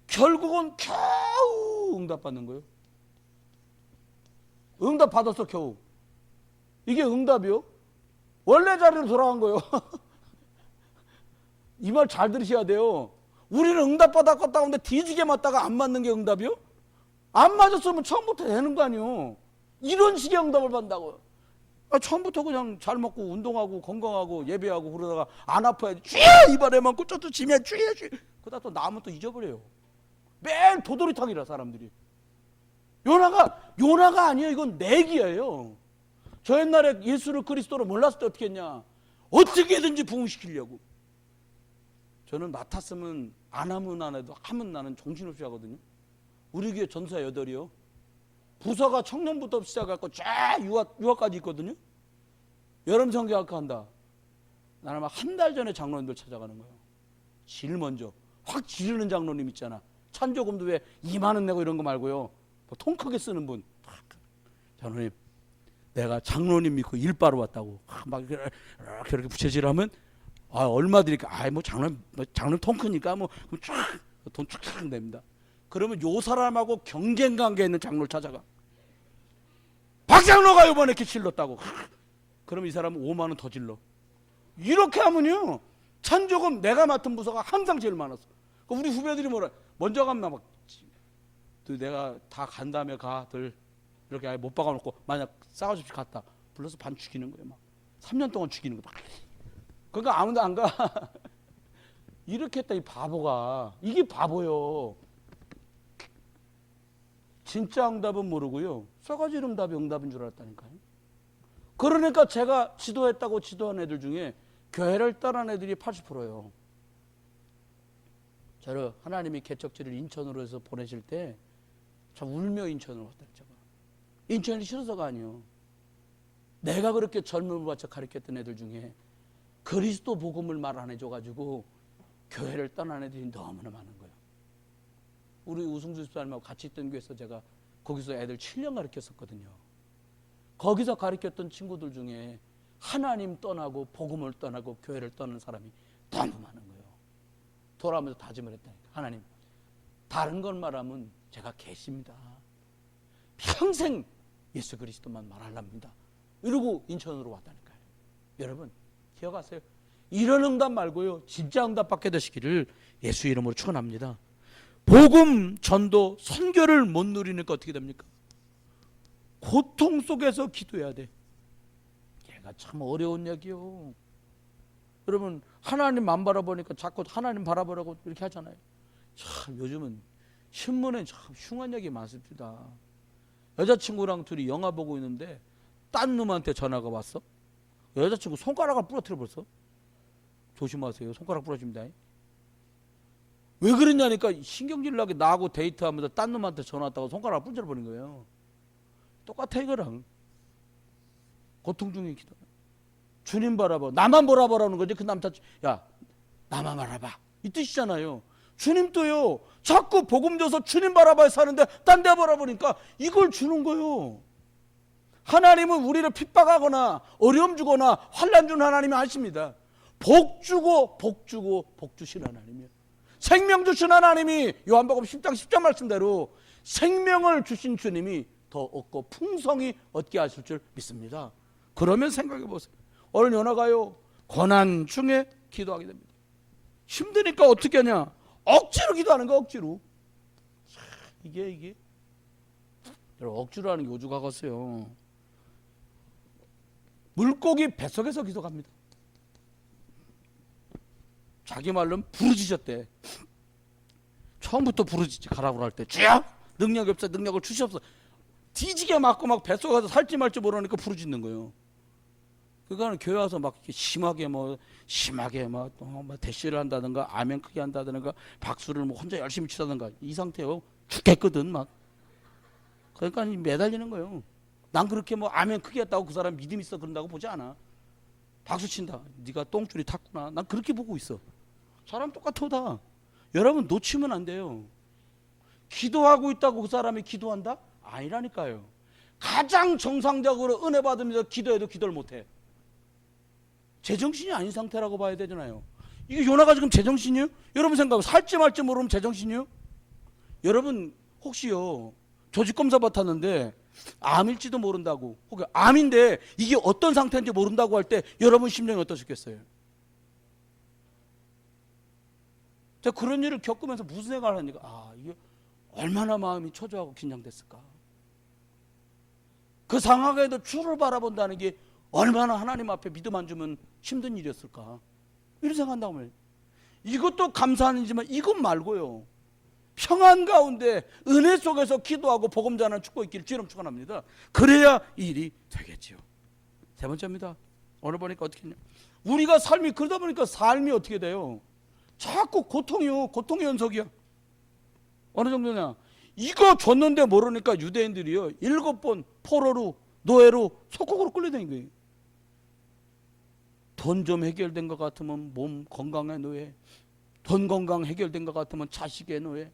결국은 겨우 응답받는 거예요. 응답 받았어 겨우. 이게 응답이요? 원래 자리로 돌아간 거예요. 이 말 잘 들으셔야 돼요. 우리는 응답 받았겠다 하는데 뒤지게 맞다가 안 맞는 게 응답이요? 안 맞았으면 처음부터 되는 거 아니에요. 이런 식의 응답을 받는다고요. 처음부터 그냥 잘 먹고 운동하고 건강하고 예배하고 그러다가 안 아파야지. 쥐야 이발에만 꽂혀도 지면 쥐야 쥐. 그러다 또 나면 또 잊어버려요. 매일 도돌이탕이라 사람들이. 요나가 아니에요. 이건 내기예요. 저 옛날에 예수를 그리스도로 몰랐을 때 어떻게 했냐. 어떻게든지 부흥시키려고. 저는 맡았으면 안 하면 안 해도 하면 나는 정신없이 하거든요. 우리 교회 전사 8이요. 부서가 청년부터 시작해서 쫙 유아까지 있거든요. 여름 성경학과 한다. 나는 막 한 달 전에 장로님들 찾아가는 거예요. 제일 먼저 확 지르는 장로님 있잖아. 찬조금도 왜 2만 원 내고 이런 거 말고요. 통 크게 쓰는 분. 장로님, 내가 장로님 믿고 일바로 왔다고. 막 이렇게 부채질하면 얼마 드릴까? 뭐 장로님 통 크니까 돈 쫙 냅니다. 그러면 요 사람하고 경쟁 관계 있는 장로를 찾아가. 박 장로가 이번에 이렇게 질렀다고. 그러면 이 사람은 5만 원 더 질러. 이렇게 하면요. 찬조금 내가 맡은 부서가 항상 제일 많았어. 우리 후배들이 뭐라 먼저 가면 막 내가 다 간 다음에 가들 이렇게 아예 못 박아놓고 만약 싸가지 없이 갔다 불러서 반 죽이는 거예요. 막 3년 동안 죽이는 거야. 그러니까 아무도 안 가. 이렇게 했다 이 바보가. 이게 바보요. 진짜 응답은 모르고요. 싸가지 응답이 응답인 줄 알았다니까요. 그러니까 제가 지도했다고 지도한 애들 중에 교회를 떠난 애들이 80%예요. 저를 하나님이 개척지를 인천으로 해서 보내실 때 참 울며 인천으로 갔다. 제가 인천이 싫어서가 아니에요. 내가 그렇게 젊음을 바쳐 가르쳤던 애들 중에 그리스도 복음을 말 안 해줘가지고 교회를 떠난 애들이 너무나 많은 거예요. 우리 우승주 집사님하고 같이 있던 교회에서 제가 거기서 애들 7년 가르쳤었거든요. 거기서 가르쳤던 친구들 중에 하나님 떠나고 복음을 떠나고 교회를 떠난 사람이 너무 많은 거예요. 돌아오면서 다짐을 했다니까. 하나님, 다른 건 말하면 제가 계십니다. 평생 예수 그리스도만 말하랍니다. 이러고 인천으로 왔다니까요. 여러분 기억하세요. 이런 응답 말고요, 진짜 응답 받게 되시기를 예수 이름으로 축원합니다. 복음 전도 선교를 못 누리니까 어떻게 됩니까? 고통 속에서 기도해야 돼. 얘가 참 어려운 얘기요. 여러분 하나님만 바라보니까 자꾸 하나님 바라보라고 이렇게 하잖아요. 참 요즘은 신문에 참 흉한 얘기 많습니다. 여자친구랑 둘이 영화 보고 있는데 딴 놈한테 전화가 왔어. 여자친구 손가락을 부러뜨려 버렸어. 조심하세요. 손가락 부러집니다. 왜 그러냐니까 신경질 나게 나하고 데이트하면서 딴 놈한테 전화 왔다고 손가락을 부러뜨려 버린 거예요. 똑같아 이거랑. 고통 중에 기도. 주님 바라봐. 나만 바라보라는 거지. 그 남자, 야 나만 바라봐 이 뜻이잖아요. 주님도요 자꾸 복음 줘서 주님 바라봐야 사는데 딴 데 바라보니까 이걸 주는 거예요. 하나님은 우리를 핍박하거나 어려움 주거나 환난 주는 하나님이 아십니다. 복 주고 복 주고 복 주시는 하나님이에요. 생명 주신 하나님이 요한복음 10장 10절 말씀대로 생명을 주신 주님이 더 얻고 풍성히 얻게 하실 줄 믿습니다. 그러면 생각해 보세요. 오늘 연화가요 고난 중에 기도하게 됩니다. 힘드니까 어떻게 하냐? 억지로 기도하는 거 억지로. 이게 여러분 억지로 하는 게 오죽 하겠어요. 물고기 뱃속에서 기도합니다. 자기 말로는 부르짖었대. 처음부터 부르짖지 가라고 할 때 주여 능력이 없어 능력을 주시옵소서. 뒤지게 맞고 막 뱃속에 가서 살지 말지 모르니까 부르짖는 거예요. 그거는 교회 와서 막 심하게 대시를 한다든가 아멘 크게 한다든가 박수를 뭐 혼자 열심히 치다든가 이 상태요. 죽겠거든 막. 그러니까 매달리는 거예요. 난 그렇게 뭐 아멘 크게 했다고 그 사람 믿음 있어 그런다고 보지 않아. 박수 친다. 네가 똥줄이 탔구나. 난 그렇게 보고 있어. 사람 똑같아. 여러분 놓치면 안 돼요. 기도하고 있다고 그 사람이 기도한다? 아니라니까요. 가장 정상적으로 은혜 받으면서 기도해도 기도를 못해. 제정신이 아닌 상태라고 봐야 되잖아요. 이게 요나가 지금 제정신이에요? 여러분 생각하면 살지 말지 모르면 제정신이에요? 여러분 혹시요 조직검사 받았는데 암일지도 모른다고 혹은 암인데 이게 어떤 상태인지 모른다고 할 때 여러분 심정이 어떠셨겠어요? 제가 그런 일을 겪으면서 무슨 생각을 하니까 이게 얼마나 마음이 초조하고 긴장됐을까. 그 상황에도 주를 바라본다는 게 얼마나 하나님 앞에 믿음 안 주면 힘든 일이었을까. 이런 생각한다고 말이에요. 이것도 감사하지만 이것 말고요. 평안 가운데 은혜 속에서 기도하고 복음 전하는 축복 있기를 주님 축원합니다. 그래야 이 일이 되겠지요. 세 번째입니다. 오늘 보니까 어떻게 했냐. 우리가 삶이 그러다 보니까 삶이 어떻게 돼요. 자꾸 고통이요. 고통의 연속이야. 어느 정도냐. 이거 줬는데 모르니까 유대인들이요 7번 포로로 노예로 속국으로 끌려다닌 거예요. 돈 좀 해결된 것 같으면 몸 건강의 노예, 돈 건강 해결된 것 같으면 자식의 노예,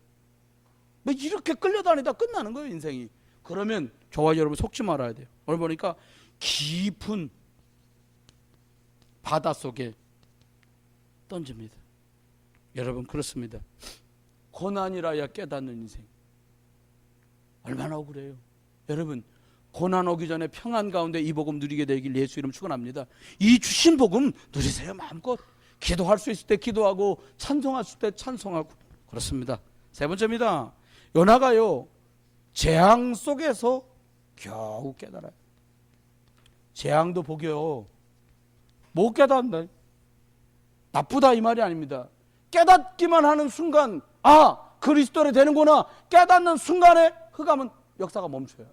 뭐 이렇게 끌려다니다 끝나는 거예요 인생이. 그러면 저와 여러분 속지 말아야 돼요. 오늘 보니까 깊은 바다 속에 던집니다. 여러분 그렇습니다. 고난이라야 깨닫는 인생. 얼마나 억울해요. 여러분 고난 오기 전에 평안 가운데 이 복음 누리게 되길 예수 이름 축원합니다. 이 주신 복음 누리세요. 마음껏 기도할 수 있을 때 기도하고 찬송할 수 있을 때 찬송하고. 그렇습니다. 세 번째입니다. 요나가요 재앙 속에서 겨우 깨달아요. 재앙도 복이요 못 깨닫는다. 나쁘다 이 말이 아닙니다. 깨닫기만 하는 순간 그리스도를 되는구나 깨닫는 순간에 흑암은 역사가 멈춰요.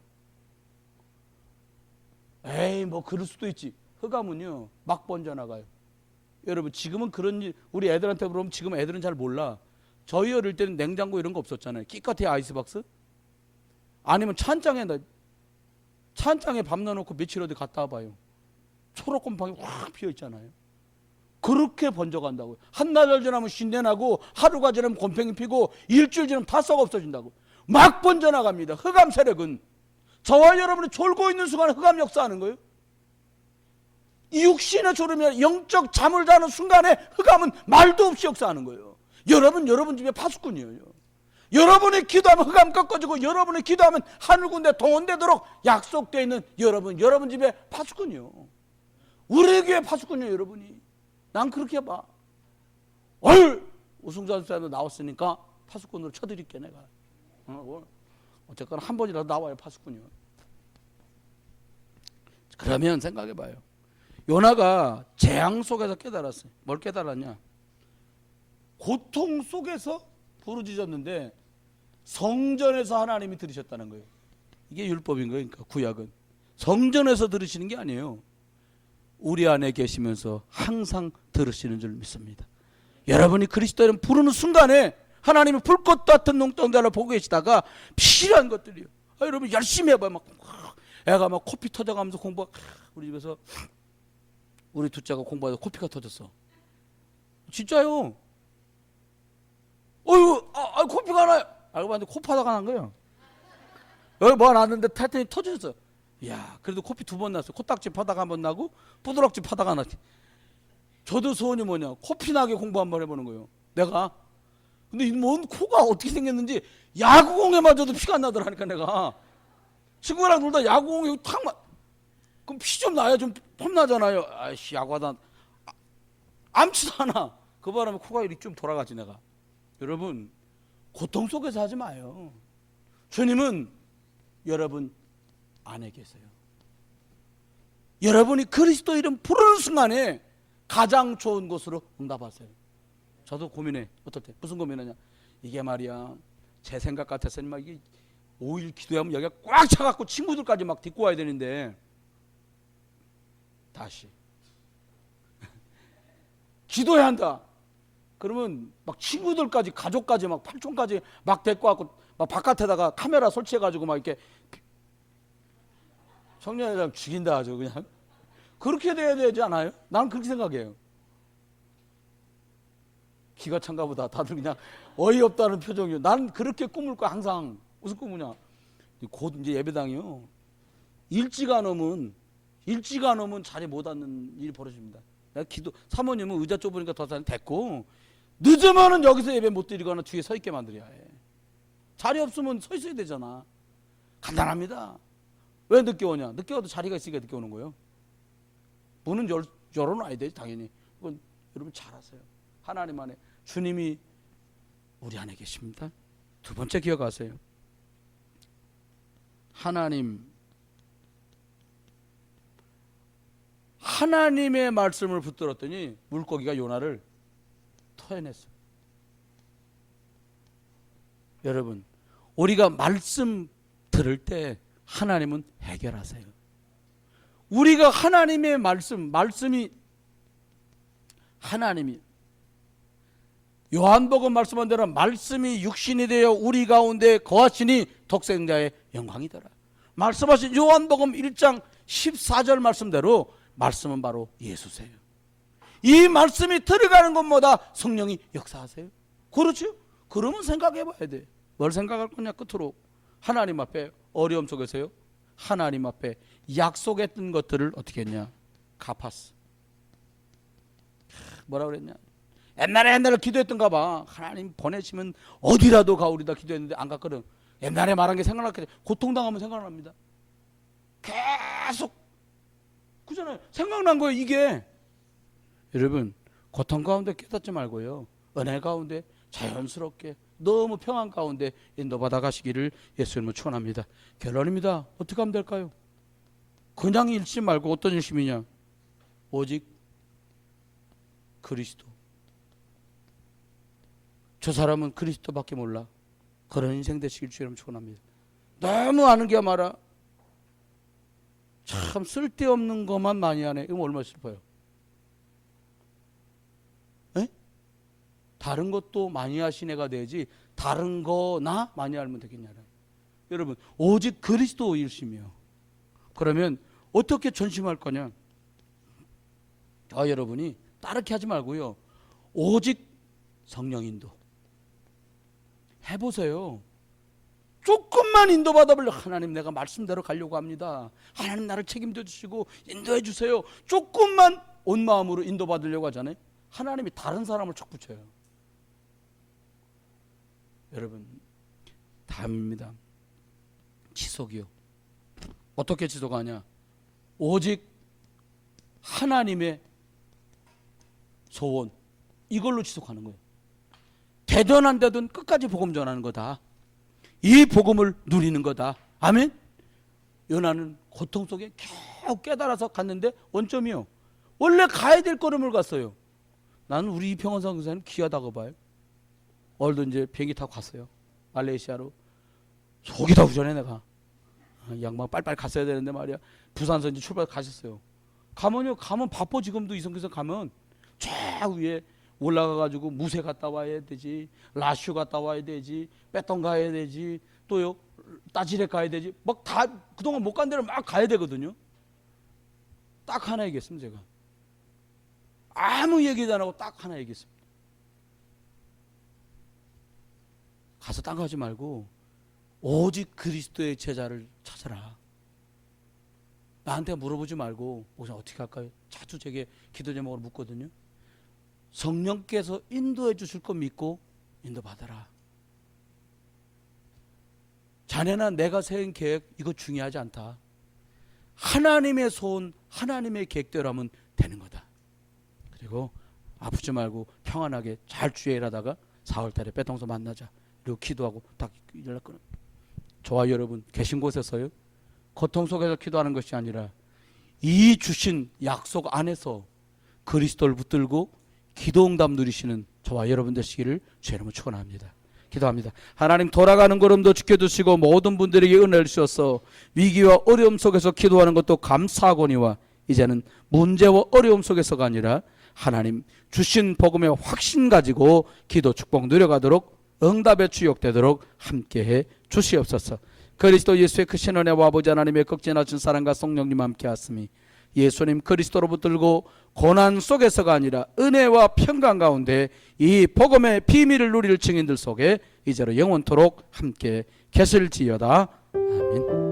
에이 뭐 그럴 수도 있지. 흑암은요 막 번져나가요. 여러분 지금은 그런 일 우리 애들한테 물어보면 지금 애들은 잘 몰라. 저희 어릴 때는 냉장고 이런 거 없었잖아요. 기껏해 아이스박스 아니면 찬장에 밥 넣어놓고 며칠 어디 갔다 와봐요. 초록곰팡이 확 피어있잖아요. 그렇게 번져간다고요. 한나절 지나면 신내나고 하루가 지나면 곰팡이 피고 일주일 지나면 다 썩어 없어진다고. 막 번져나갑니다. 흑암 세력은. 저와 여러분이 졸고 있는 순간에 흑암 역사하는 거예요. 육신의 졸음이 영적 잠을 자는 순간에 흑암은 말도 없이 역사하는 거예요. 여러분 집에 파수꾼이에요. 여러분이 기도하면 흑암 꺾어지고 여러분이 기도하면 하늘 군대 동원되도록 약속되어 있는 여러분 집에 파수꾼이요. 우리 교회 파수꾼이에요. 여러분이. 난 그렇게 봐. 우승자도 나왔으니까 파수꾼으로 쳐드릴게 내가. 어쨌거나 한 번이라도 나와요. 파수꾼이요. 그러면 생각해봐요. 요나가 재앙 속에서 깨달았어요. 뭘 깨달았냐? 고통 속에서 부르짖었는데 성전에서 하나님이 들으셨다는 거예요. 이게 율법인 거예요. 그러니까 구약은 성전에서 들으시는 게 아니에요. 우리 안에 계시면서 항상 들으시는 줄 믿습니다. 여러분이 그리스도를 부르는 순간에 하나님이 불꽃 같은 눈동자를 보고 계시다가 필요한 것들이요. 여러분 열심히 해봐요. 애가 막 코피 터져가면서 우리 집에서 우리 둘째가 공부하다 코피가 터졌어. 진짜요. 코피가 나요. 알고 봤는데 코파다가 난 거예요. 여기 뭐 났는데 타이탄이 터졌어. 이야, 그래도 코피 2번 났어요. 코딱지 파다가 1번 나고 부드럭지 파다가 났지. 저도 소원이 뭐냐, 코피 나게 공부 한번 해보는 거예요. 내가. 근데 뭔 코가 어떻게 생겼는지 야구공에 맞아도 피가 안 나더라니까. 내가 친구랑 놀다 야구공에 탁 그럼 피 좀 나야 좀 폼나잖아요. 아이씨, 야구하다 암치도 않아. 그 바람에 코가 이렇게 좀 돌아가지. 내가. 여러분 고통 속에서 하지 마요. 주님은 여러분 안에 계세요. 여러분이 그리스도 이름 부르는 순간에 가장 좋은 곳으로 응답하세요. 저도 고민해. 어떨 때 무슨 고민하냐, 이게 말이야 제 생각 같아서는 막 이게 5일 기도하면 여기가 꽉 차갖고 친구들까지 막 데리고 와야 되는데 다시 기도해야 한다. 그러면 막 친구들까지 가족까지 막 팔촌까지 막 데리고 와갖고 막 바깥에다가 카메라 설치해가지고 막 이렇게 청년회장 죽인다 아주 그냥. 그렇게 돼야 되지 않아요? 나는 그렇게 생각해요. 기가 찬가 보다. 다들 그냥 어이없다는 표정이요. 난 그렇게 꿈을 꿔 항상. 무슨 꿈이냐, 곧 이제 예배당이요, 일찍 안 오면 자리 못 앉는 일이 벌어집니다. 내가 사모님은 의자 좁으니까 더 됐고, 늦으면은 여기서 예배 못 드리거나 뒤에 서 있게 만들어야 해. 자리 없으면 서 있어야 되잖아. 간단합니다. 왜 늦게 오냐? 늦게 와도 자리가 있으니까 늦게 오는 거예요. 문은 열어놔야 되지 당연히. 그건 여러분 잘 아세요. 하나님 안에 주님이 우리 안에 계십니다. 두 번째 기억하세요. 하나님의 말씀을 붙들었더니 물고기가 요나를 토해냈어요. 여러분, 우리가 말씀 들을 때 하나님은 해결하세요. 우리가 하나님의 말씀이 하나님이 요한복음 말씀한 대로 말씀이 육신이 되어 우리 가운데 거하시니 독생자의 영광이더라. 말씀하신 요한복음 1장 14절 말씀대로 말씀은 바로 예수세요. 이 말씀이 들어가는 것마다 성령이 역사하세요. 그렇죠? 그러면 생각해 봐야 돼. 뭘 생각할 거냐? 끝으로 하나님 앞에 어려움 속에서요, 하나님 앞에 약속했던 것들을 어떻게 했냐? 갚았어. 뭐라 그랬냐? 옛날에 기도했던가 봐. 하나님 보내시면 어디라도 가오리다 기도했는데 안 갔거든. 옛날에 말한 게 생각나게 고통당하면 생각납니다. 계속 그잖아요. 생각난 거예요 이게. 여러분, 고통 가운데 깨닫지 말고요, 은혜 가운데 자연스럽게 너무 평안 가운데 인도받아 가시기를 예수님은 축원합니다. 결론입니다. 어떻게 하면 될까요? 그냥 일심 말고 어떤 일심이냐? 오직 그리스도. 저 사람은 그리스도밖에 몰라. 그런 인생 되시길 주님 축원합니다. 너무 아는 게 많아. 참 쓸데없는 것만 많이 하네. 이거 얼마나 슬퍼요. 에? 다른 것도 많이 하신 애가 되지 다른 거나 많이 알면 되겠냐. 여러분, 오직 그리스도 일심이요. 그러면 어떻게 전심할 거냐? 여러분이 따르게 하지 말고요, 오직 성령 인도 해보세요. 조금만 인도받아보려. 하나님, 내가 말씀대로 가려고 합니다. 하나님, 나를 책임져 주시고 인도해 주세요. 조금만 온 마음으로 인도받으려고 하잖아요. 하나님이 다른 사람을 척 붙여요. 여러분, 다입니다. 지속이요. 어떻게 지속하냐? 오직 하나님의 소원, 이걸로 지속하는 거예요. 되든 안 되든 끝까지 복음 전하는 거다. 이 복음을 누리는 거다. 아멘. 요나는 고통 속에 겨우 깨달아서 갔는데 원점이요. 원래 가야 될 걸음을 갔어요. 나는 우리 이평원 선교사님 귀하다고 봐요. 오늘도 이제 비행기 타고 갔어요. 말레이시아로. 속이 다 후전해 내가. 양반 빨리빨리 갔어야 되는데 말이야. 부산서 이제 출발 가셨어요. 가면 바빠. 지금도 이성교사 가면 쫙 위에 올라가가지고 무쇠 갔다 와야 되지, 라슈 갔다 와야 되지, 빼똥 가야 되지, 또요 따지레 가야 되지. 막 다 그동안 못 간 데를 막 가야 되거든요. 딱 하나 얘기했습니다. 제가 아무 얘기도 안 하고 딱 하나 얘기했습니다. 가서 딴 거 하지 말고 오직 그리스도의 제자를 찾아라. 나한테 물어보지 말고 목사님 어떻게 할까요? 자주 제게 기도 제목으로 묻거든요. 성령께서 인도해 주실 거 믿고 인도받아라. 자네나 내가 세운 계획 이거 중요하지 않다. 하나님의 소원, 하나님의 계획대로 하면 되는 거다. 그리고 아프지 말고 평안하게 잘 주일하다가 4월달에 빼통서 만나자. 그리고 기도하고 딱 연락 끊어. 저와 여러분 계신 곳에서요, 고통 속에서 기도하는 것이 아니라 이 주신 약속 안에서 그리스도를 붙들고 기도응답 누리시는 저와 여러분 되시기를 주의 이름으로 축원합니다. 기도합니다. 하나님, 돌아가는 걸음도 지켜주시고 모든 분들에게 은혜를 주셔서 위기와 어려움 속에서 기도하는 것도 감사하거니와 이제는 문제와 어려움 속에서가 아니라 하나님 주신 복음의 확신 가지고 기도 축복 누려가도록 응답의 주역되도록 함께해 주시옵소서. 그리스도 예수의 크신 은혜와 아버지 하나님의 극진하신 사랑과 성령님 함께 하심이 예수님 그리스도로 붙들고 고난 속에서가 아니라 은혜와 평강 가운데 이 복음의 비밀을 누릴 증인들 속에 이제로 영원토록 함께 계실지어다. 아멘.